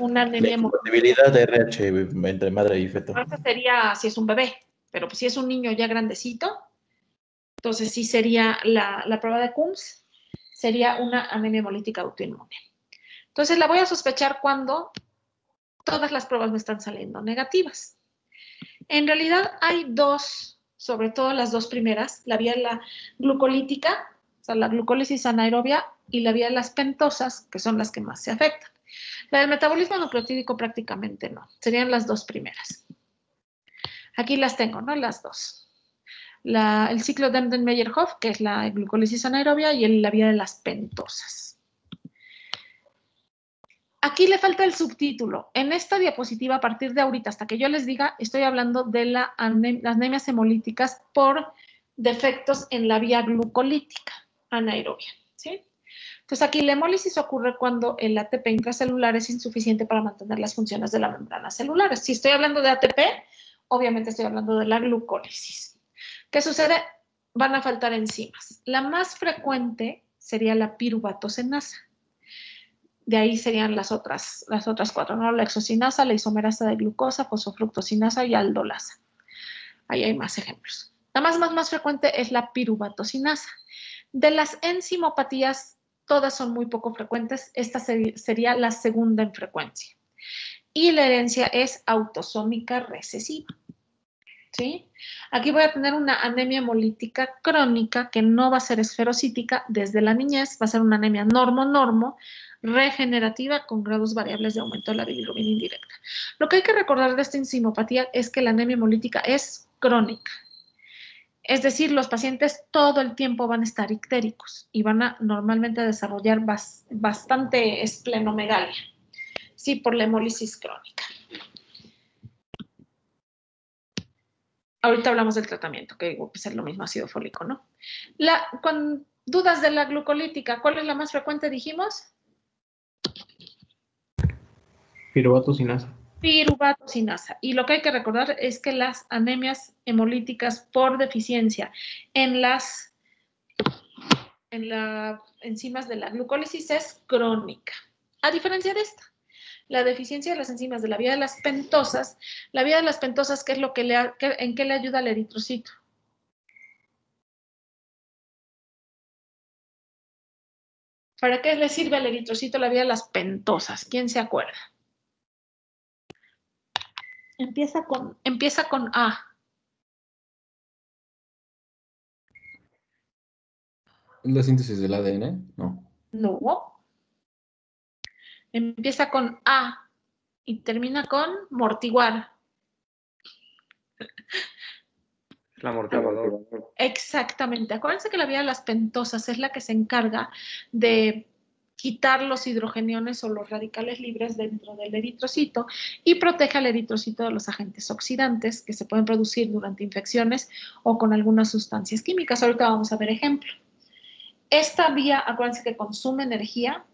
Una anemia hemolítica. Debilidad de RH entre madre y feto. Esta sería si es un bebé, pero pues si es un niño ya grandecito, entonces sí sería la prueba de Coombs, sería una anemia hemolítica autoinmune. Entonces la voy a sospechar cuando todas las pruebas me están saliendo negativas. En realidad hay dos, sobre todo las dos primeras, la vía la glucolítica, o sea, la glucólisis anaerobia, y la vía las pentosas, que son las que más se afectan. La del metabolismo nucleotídico prácticamente no, serían las dos primeras. Aquí las tengo, ¿no? Las dos. el ciclo de Embden-Meyerhof, que es la glucólisis anaerobia, y la vía de las pentosas. Aquí le falta el subtítulo. En esta diapositiva, a partir de ahorita, hasta que yo les diga, estoy hablando de las anemias hemolíticas por defectos en la vía glucolítica anaerobia, ¿sí? Entonces aquí la hemólisis ocurre cuando el ATP intracelular es insuficiente para mantener las funciones de la membrana celular. Si estoy hablando de ATP, obviamente estoy hablando de la glucólisis. ¿Qué sucede? Van a faltar enzimas. La más frecuente sería la piruvatosenasa. De ahí serían las otras 4, ¿no? La exocinasa, la isomerasa de glucosa, fosfofructosinasa y aldolasa. Ahí hay más ejemplos. La más frecuente es la piruvatosinasa. De las enzimopatías, todas son muy poco frecuentes. Esta sería la segunda en frecuencia. Y la herencia es autosómica recesiva. ¿Sí? Aquí voy a tener una anemia hemolítica crónica que no va a ser esferocítica desde la niñez, va a ser una anemia normo, regenerativa con grados variables de aumento de la bilirrubina indirecta. Lo que hay que recordar de esta enzimopatía es que la anemia hemolítica es crónica. Es decir, los pacientes todo el tiempo van a estar ictéricos y van a normalmente desarrollar bastante esplenomegalia, sí, por la hemólisis crónica. Ahorita hablamos del tratamiento, que pues es lo mismo ácido fólico, ¿no? Con dudas de la glucolítica, ¿cuál es la más frecuente, dijimos? Piruvatosinasa. Piruvatosinasa. Y lo que hay que recordar es que las anemias hemolíticas por deficiencia en las enzimas de la glucólisis es crónica. A diferencia de esta, la deficiencia de las enzimas de la vía de las pentosas, ¿qué es lo que en qué le ayuda al eritrocito? ¿Para qué le sirve al eritrocito la vía de las pentosas? ¿Quién se acuerda? Empieza con A. ¿La síntesis del ADN? No. No. Empieza con A y termina con mortiguar. Es la amortiguador. Exactamente. Acuérdense que la vía de las pentosas es la que se encarga de quitar los hidrogeniones o los radicales libres dentro del eritrocito y protege al eritrocito de los agentes oxidantes que se pueden producir durante infecciones o con algunas sustancias químicas. Ahorita vamos a ver ejemplo. Esta vía, acuérdense que consume energía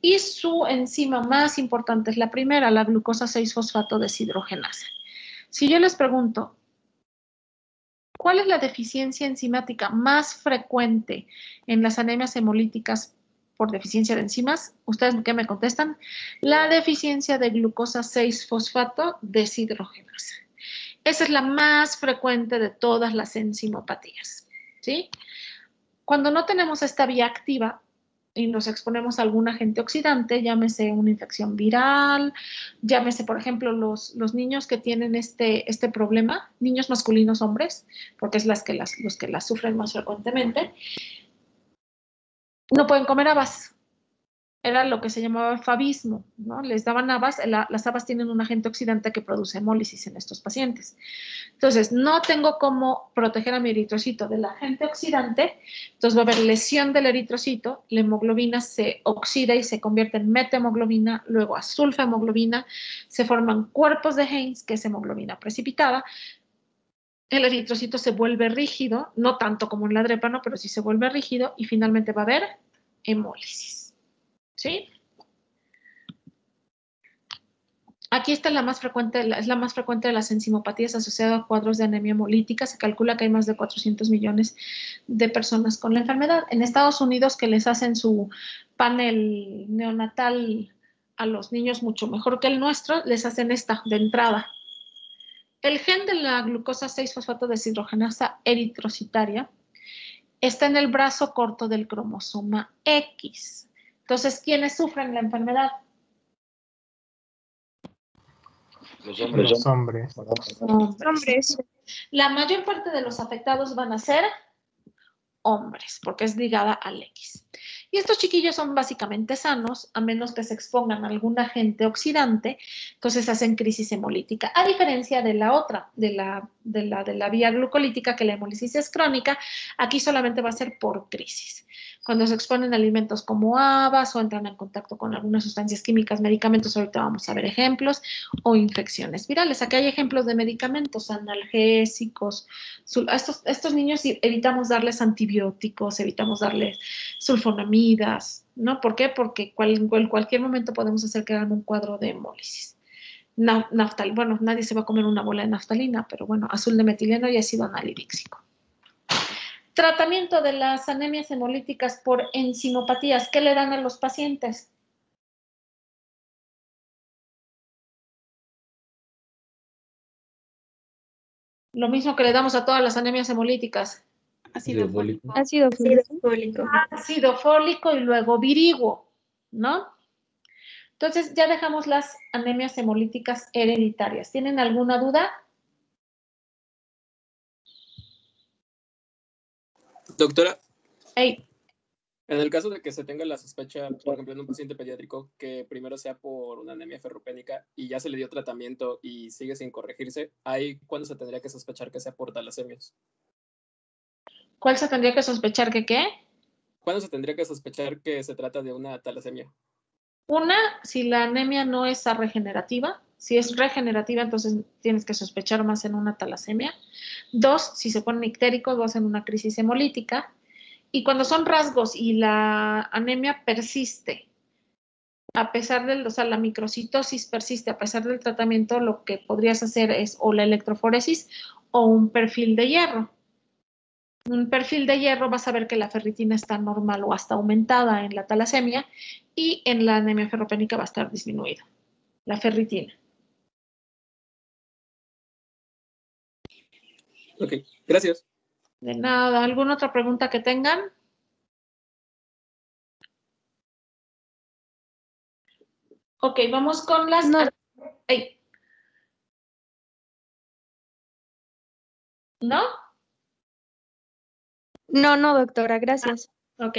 y su enzima más importante es la primera, la glucosa 6-fosfato deshidrogenasa. Si yo les pregunto, ¿cuál es la deficiencia enzimática más frecuente en las anemias hemolíticas por deficiencia de enzimas? ¿Ustedes qué me contestan? La deficiencia de glucosa 6-fosfato deshidrogenasa. Esa es la más frecuente de todas las enzimopatías, ¿sí? Cuando no tenemos esta vía activa y nos exponemos a algún agente oxidante, llámese una infección viral, llámese, por ejemplo, los niños que tienen este problema, niños masculinos hombres, porque es los que las sufren más frecuentemente, no pueden comer habas. Era lo que se llamaba fabismo, ¿no? Les daban habas, las habas tienen un agente oxidante que produce hemólisis en estos pacientes. Entonces, no tengo cómo proteger a mi eritrocito del agente oxidante, entonces va a haber lesión del eritrocito, la hemoglobina se oxida y se convierte en metahemoglobina, luego a sulfahemoglobina, se forman cuerpos de Heinz, que es hemoglobina precipitada, el eritrocito se vuelve rígido, no tanto como en la drépano, pero sí se vuelve rígido y finalmente va a haber hemólisis. ¿Sí? Aquí está la más frecuente de las enzimopatías asociadas a cuadros de anemia hemolítica. Se calcula que hay más de 400 millones de personas con la enfermedad. En Estados Unidos, que les hacen su panel neonatal a los niños mucho mejor que el nuestro, les hacen esta de entrada. El gen de la glucosa 6-fosfato deshidrogenasa eritrocitaria está en el brazo corto del cromosoma X. Entonces, ¿quiénes sufren la enfermedad? Los hombres. Los hombres. Hombres. La mayor parte de los afectados van a ser hombres, porque es ligada al X. Y estos chiquillos son básicamente sanos, a menos que se expongan a algún agente oxidante, entonces hacen crisis hemolítica. A diferencia de la otra, de la vía glucolítica, que la hemólisis es crónica, aquí solamente va a ser por crisis. Cuando se exponen a alimentos como habas o entran en contacto con algunas sustancias químicas, medicamentos, ahorita vamos a ver ejemplos, o infecciones virales. Aquí hay ejemplos de medicamentos, analgésicos. A estos niños evitamos darles antibióticos, evitamos darles sulfonamidas, ¿no? ¿Por qué? Porque en cualquier momento podemos hacer que hagan un cuadro de hemólisis. Bueno, nadie se va a comer una bola de naftalina, pero bueno, azul de metileno y ácido analídíxico. Tratamiento de las anemias hemolíticas por enzimopatías. ¿Qué le dan a los pacientes? Lo mismo que le damos a todas las anemias hemolíticas. Ácido fólico. Ácido fólico. Ácido fólico y luego viriguo, ¿no? Entonces ya dejamos las anemias hemolíticas hereditarias. ¿Tienen alguna duda? Doctora, Hey, en el caso de que se tenga la sospecha, por ejemplo, en un paciente pediátrico, que primero sea por una anemia ferropénica y ya se le dio tratamiento y sigue sin corregirse, ¿ahí cuándo se tendría que sospechar que sea por talasemias? ¿cuál se tendría que sospechar que qué? ¿Cuándo se tendría que sospechar que se trata de una talasemia? Una, si la anemia no es regenerativa. Si es regenerativa, entonces tienes que sospechar más en una talasemia. Dos, si se ponen ictéricos, vas en una crisis hemolítica. Y cuando son rasgos y la anemia persiste, a pesar del, o sea, la microcitosis persiste a pesar del tratamiento, lo que podrías hacer es o la electroforesis o un perfil de hierro. Un perfil de hierro vas a ver que la ferritina está normal o hasta aumentada en la talasemia y en la anemia ferropénica va a estar disminuida, la ferritina. Ok, gracias. De nada. ¿Alguna otra pregunta que tengan? Ok, vamos con las... No. Ay. ¿No? No, doctora, gracias. Ok.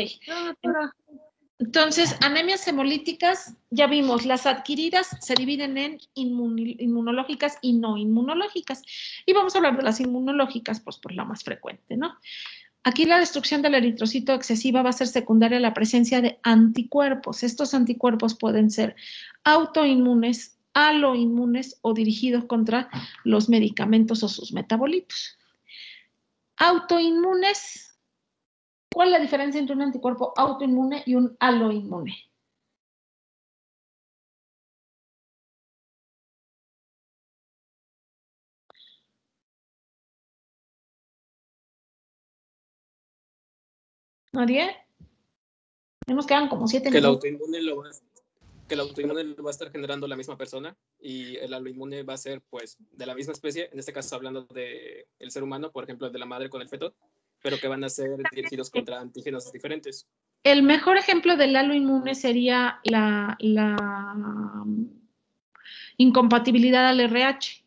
Entonces, anemias hemolíticas, ya vimos, las adquiridas se dividen en inmunológicas y no inmunológicas. Y vamos a hablar de las inmunológicas, pues por la más frecuente, ¿no? Aquí la destrucción del eritrocito excesiva va a ser secundaria a la presencia de anticuerpos. Estos anticuerpos pueden ser autoinmunes, aloinmunes o dirigidos contra los medicamentos o sus metabolitos. Autoinmunes, ¿cuál es la diferencia entre un anticuerpo autoinmune y un aloinmune? ¿Nadie? Nos quedan como 7 Que el minutos. autoinmune lo va a estar generando la misma persona y el autoinmune va a ser pues de la misma especie, en este caso hablando del ser humano, por ejemplo, de la madre con el feto, pero que van a ser dirigidos contra antígenos diferentes. El mejor ejemplo del aloinmune sería la incompatibilidad al RH.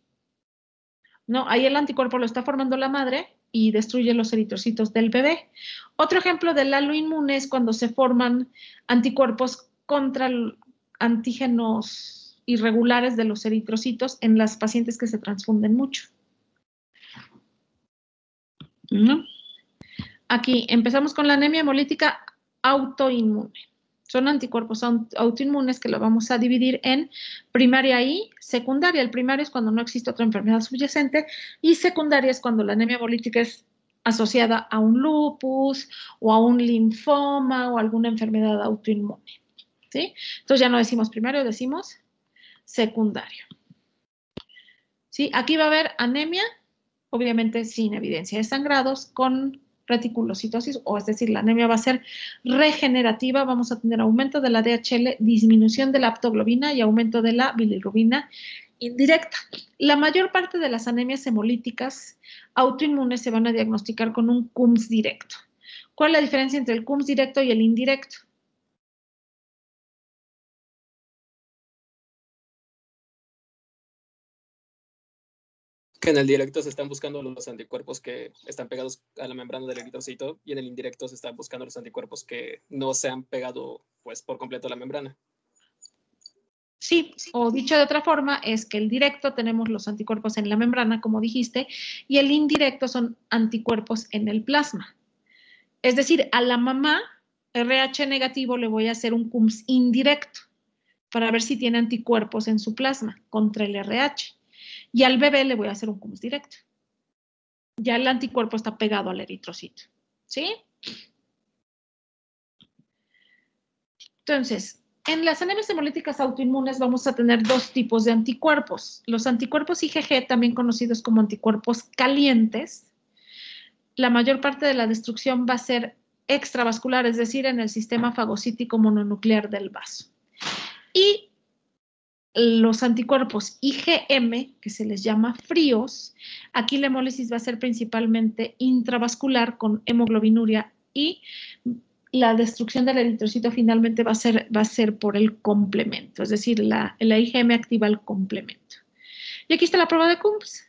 ¿No? Ahí el anticuerpo lo está formando la madre y destruye los eritrocitos del bebé. Otro ejemplo del aloinmune es cuando se forman anticuerpos contra antígenos irregulares de los eritrocitos en las pacientes que se transfunden mucho. ¿No? Aquí empezamos con la anemia hemolítica autoinmune. Son anticuerpos autoinmunes que lo vamos a dividir en primaria y secundaria. El primario es cuando no existe otra enfermedad subyacente y secundaria es cuando la anemia hemolítica es asociada a un lupus o a un linfoma o alguna enfermedad autoinmune. ¿Sí? Entonces ya no decimos primario, decimos secundario. ¿Sí? Aquí va a haber anemia, obviamente sin evidencia de sangrados, con reticulocitosis, o es decir, la anemia va a ser regenerativa, vamos a tener aumento de la DHL, disminución de la aptoglobina y aumento de la bilirrubina indirecta. La mayor parte de las anemias hemolíticas autoinmunes se van a diagnosticar con un CUMS directo. ¿Cuál es la diferencia entre el CUMS directo y el indirecto? Que en el directo se están buscando los anticuerpos que están pegados a la membrana del eritrocito y en el indirecto se están buscando los anticuerpos que no se han pegado pues por completo a la membrana. Sí, o dicho de otra forma, es que el directo tenemos los anticuerpos en la membrana, como dijiste, y el indirecto son anticuerpos en el plasma. Es decir, a la mamá RH negativo le voy a hacer un CUMS indirecto para ver si tiene anticuerpos en su plasma contra el RH. Y al bebé le voy a hacer un CUMS directo. Ya el anticuerpo está pegado al eritrocito. ¿Sí? Entonces, en las anemias hemolíticas autoinmunes vamos a tener dos tipos de anticuerpos. Los anticuerpos IgG, también conocidos como anticuerpos calientes. La mayor parte de la destrucción va a ser extravascular, es decir, en el sistema fagocítico mononuclear del vaso. Y los anticuerpos IgM, que se les llama fríos, aquí la hemólisis va a ser principalmente intravascular con hemoglobinuria y la destrucción del eritrocito finalmente va a ser por el complemento, es decir, la IgM activa el complemento. Y aquí está la prueba de CUMS.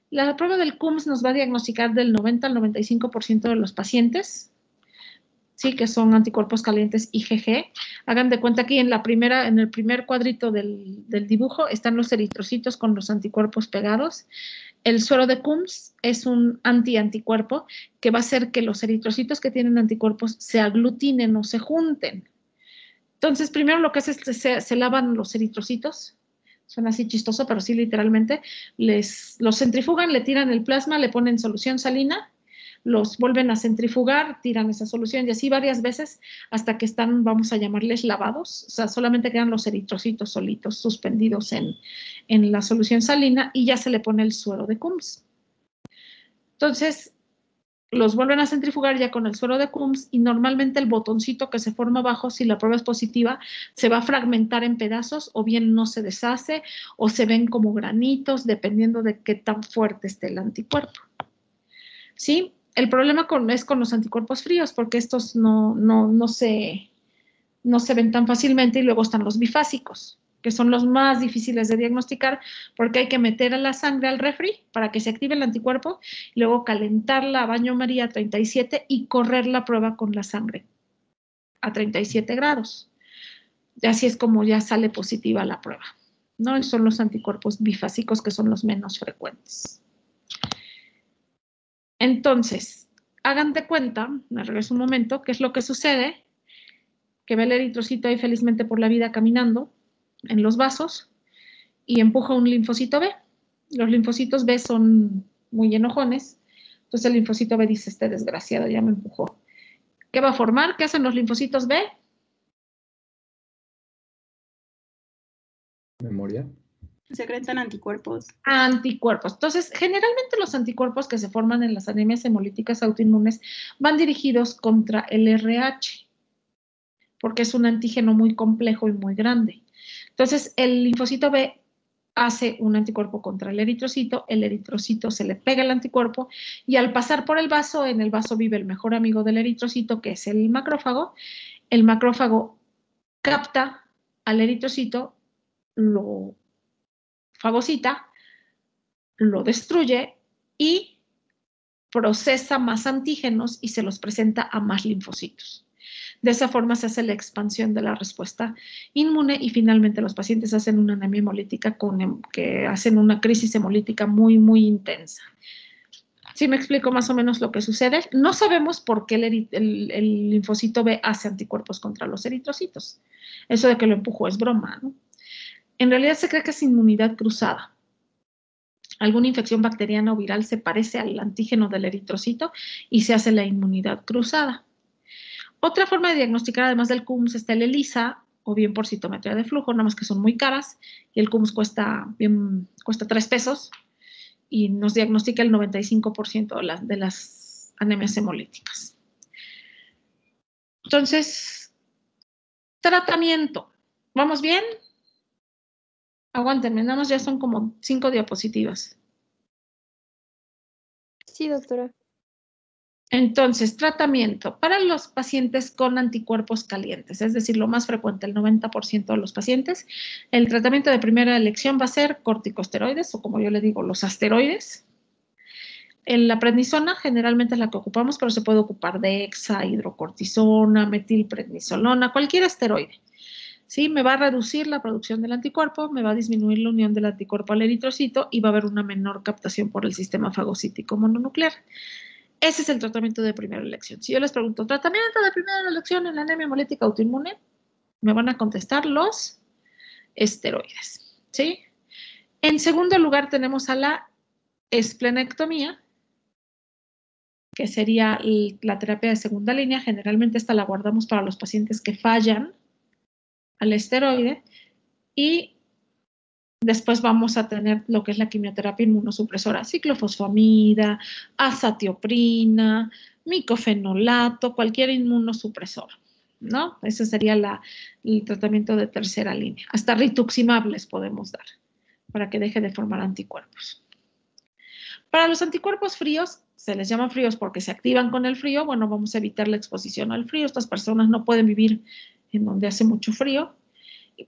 La prueba del CUMS nos va a diagnosticar del 90 al 95% de los pacientes, ¿sí? Que son anticuerpos calientes IgG. Hagan de cuenta que en el primer cuadrito del dibujo están los eritrocitos con los anticuerpos pegados. El suero de CUMS es un anticuerpo que va a hacer que los eritrocitos que tienen anticuerpos se aglutinen o se junten. Entonces, primero lo que hace es se lavan los eritrocitos. Suena así chistoso, pero sí literalmente. Los centrifugan, le tiran el plasma, le ponen solución salina, los vuelven a centrifugar, tiran esa solución y así varias veces hasta que están, vamos a llamarles lavados, o sea, solamente quedan los eritrocitos solitos suspendidos en la solución salina y ya se le pone el suero de CUMS. Entonces, los vuelven a centrifugar ya con el suero de CUMS y normalmente el botoncito que se forma abajo, si la prueba es positiva, se va a fragmentar en pedazos o bien no se deshace o se ven como granitos dependiendo de qué tan fuerte esté el anticuerpo. ¿Sí? El problema es con los anticuerpos fríos, porque estos no se ven tan fácilmente y luego están los bifásicos, que son los más difíciles de diagnosticar porque hay que meter a la sangre al refri para que se active el anticuerpo, y luego calentarla a baño María a 37 y correr la prueba con la sangre a 37 grados. Y así es como ya sale positiva la prueba, ¿no? Y son los anticuerpos bifásicos que son los menos frecuentes. Entonces, hagan de cuenta, me regreso un momento, qué es lo que sucede, que ve el eritrocito ahí felizmente por la vida caminando en los vasos y empuja un linfocito B. Los linfocitos B son muy enojones, entonces el linfocito B dice, este desgraciado ya me empujó. ¿Qué va a formar? ¿Qué hacen los linfocitos B? Memoria. Secretan anticuerpos. Anticuerpos. Entonces, generalmente los anticuerpos que se forman en las anemias hemolíticas autoinmunes van dirigidos contra el RH, porque es un antígeno muy complejo y muy grande. Entonces, el linfocito B hace un anticuerpo contra el eritrocito se le pega el anticuerpo y al pasar por el vaso, en el vaso vive el mejor amigo del eritrocito, que es el macrófago capta al eritrocito, lo fagocita, lo destruye y procesa más antígenos y se los presenta a más linfocitos. De esa forma se hace la expansión de la respuesta inmune y finalmente los pacientes hacen una anemia hemolítica que hacen una crisis hemolítica muy, muy intensa. ¿Sí me explico más o menos lo que sucede? No sabemos por qué el linfocito B hace anticuerpos contra los eritrocitos. Eso de que lo empujó es broma, ¿no? En realidad se cree que es inmunidad cruzada. Alguna infección bacteriana o viral se parece al antígeno del eritrocito y se hace la inmunidad cruzada. Otra forma de diagnosticar, además del CUMS, está el ELISA, o bien por citometría de flujo, nada más que son muy caras, y el CUMS cuesta 3 pesos, y nos diagnostica el 95% de las anemias hemolíticas. Entonces, tratamiento. ¿Vamos bien? Aguántenme, nada más ya son como 5 diapositivas. Sí, doctora. Entonces, tratamiento para los pacientes con anticuerpos calientes, es decir, lo más frecuente, el 90% de los pacientes, el tratamiento de primera elección va a ser corticosteroides o como yo le digo, los asteroides. La prednisona generalmente es la que ocupamos, pero se puede ocupar dexa, hidrocortisona, metilprednisolona, cualquier esteroide. ¿Sí? Me va a reducir la producción del anticuerpo, me va a disminuir la unión del anticuerpo al eritrocito y va a haber una menor captación por el sistema fagocítico mononuclear. Ese es el tratamiento de primera elección. Si yo les pregunto, ¿tratamiento de primera elección en la anemia hemolítica autoinmune? Me van a contestar los esteroides, ¿sí? En segundo lugar tenemos a la esplenectomía, que sería la terapia de segunda línea. Generalmente esta la guardamos para los pacientes que fallan al esteroide y después vamos a tener lo que es la quimioterapia inmunosupresora, ciclofosfamida, azatioprina, micofenolato, cualquier inmunosupresor, ¿no? Ese sería el tratamiento de tercera línea. Hasta rituximab les podemos dar para que deje de formar anticuerpos. Para los anticuerpos fríos, se les llama fríos porque se activan con el frío. Bueno, vamos a evitar la exposición al frío. Estas personas no pueden vivir en donde hace mucho frío,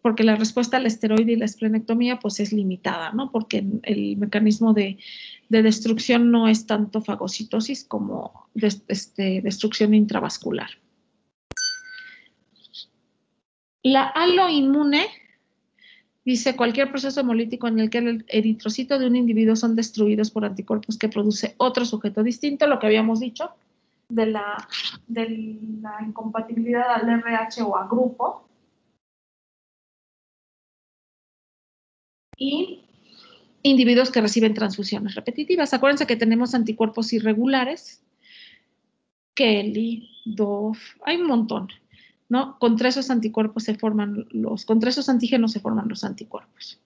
porque la respuesta al esteroide y la esplenectomía pues es limitada, ¿no? Porque el mecanismo de destrucción no es tanto fagocitosis como destrucción intravascular. La aloinmune dice cualquier proceso hemolítico en el que el eritrocito de un individuo son destruidos por anticuerpos que produce otro sujeto distinto, lo que habíamos dicho de la incompatibilidad al RH o a grupo. Y individuos que reciben transfusiones repetitivas. Acuérdense que tenemos anticuerpos irregulares, Kelly, Dove, hay un montón, ¿no? Contra esos anticuerpos contra esos antígenos se forman los anticuerpos.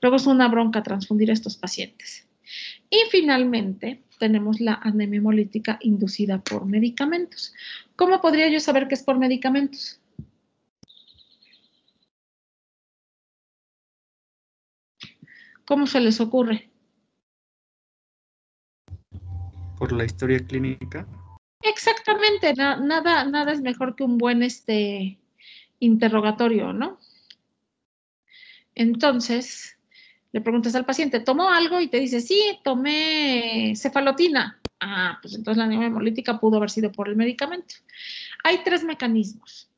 Luego es una bronca transfundir a estos pacientes. Y finalmente tenemos la anemia hemolítica inducida por medicamentos. ¿Cómo podría yo saber que es por medicamentos? ¿Cómo se les ocurre? Por la historia clínica. Exactamente, nada es mejor que un buen interrogatorio, ¿no? Entonces, le preguntas al paciente, ¿tomó algo? Y te dice, sí, tomé cefalotina. Ah, pues entonces la anemia hemolítica pudo haber sido por el medicamento. Hay 3 mecanismos.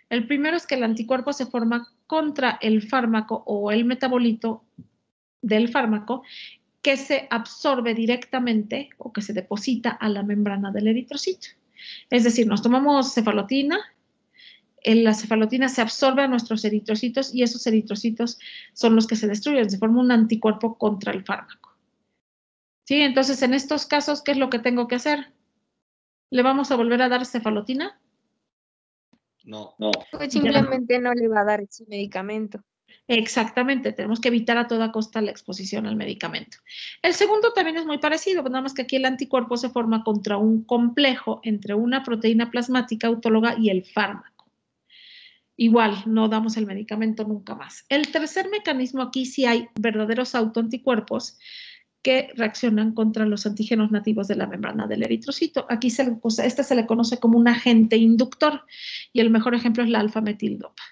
El primero es que el anticuerpo se forma contra el fármaco o el metabolito del fármaco que se absorbe directamente o que se deposita a la membrana del eritrocito. Es decir, nos tomamos cefalotina, la cefalotina se absorbe a nuestros eritrocitos y esos eritrocitos son los que se destruyen, se forma un anticuerpo contra el fármaco. ¿Sí? Entonces, en estos casos, ¿qué es lo que tengo que hacer? ¿Le vamos a volver a dar cefalotina? No. Pues simplemente no le va a dar ese medicamento. Exactamente, tenemos que evitar a toda costa la exposición al medicamento. El segundo también es muy parecido, nada más que aquí el anticuerpo se forma contra un complejo entre una proteína plasmática autóloga y el fármaco. Igual, no damos el medicamento nunca más. El tercer mecanismo, aquí sí hay verdaderos autoanticuerpos que reaccionan contra los antígenos nativos de la membrana del eritrocito. Aquí se le conoce como un agente inductor y el mejor ejemplo es la alfa-metildopa.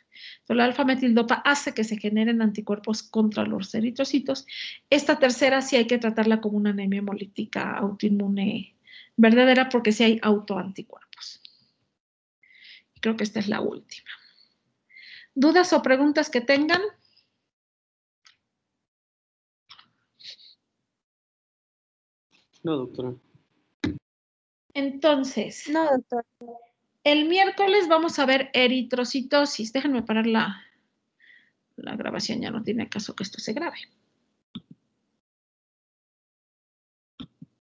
La alfa-metildopa hace que se generen anticuerpos contra los eritrocitos. Esta tercera sí hay que tratarla como una anemia hemolítica autoinmune verdadera porque sí hay autoanticuerpos. Creo que esta es la última. ¿Dudas o preguntas que tengan? No, doctora. Entonces, No, doctor. el miércoles vamos a ver eritrocitosis. Déjenme parar la grabación, ya no tiene caso que esto se grabe.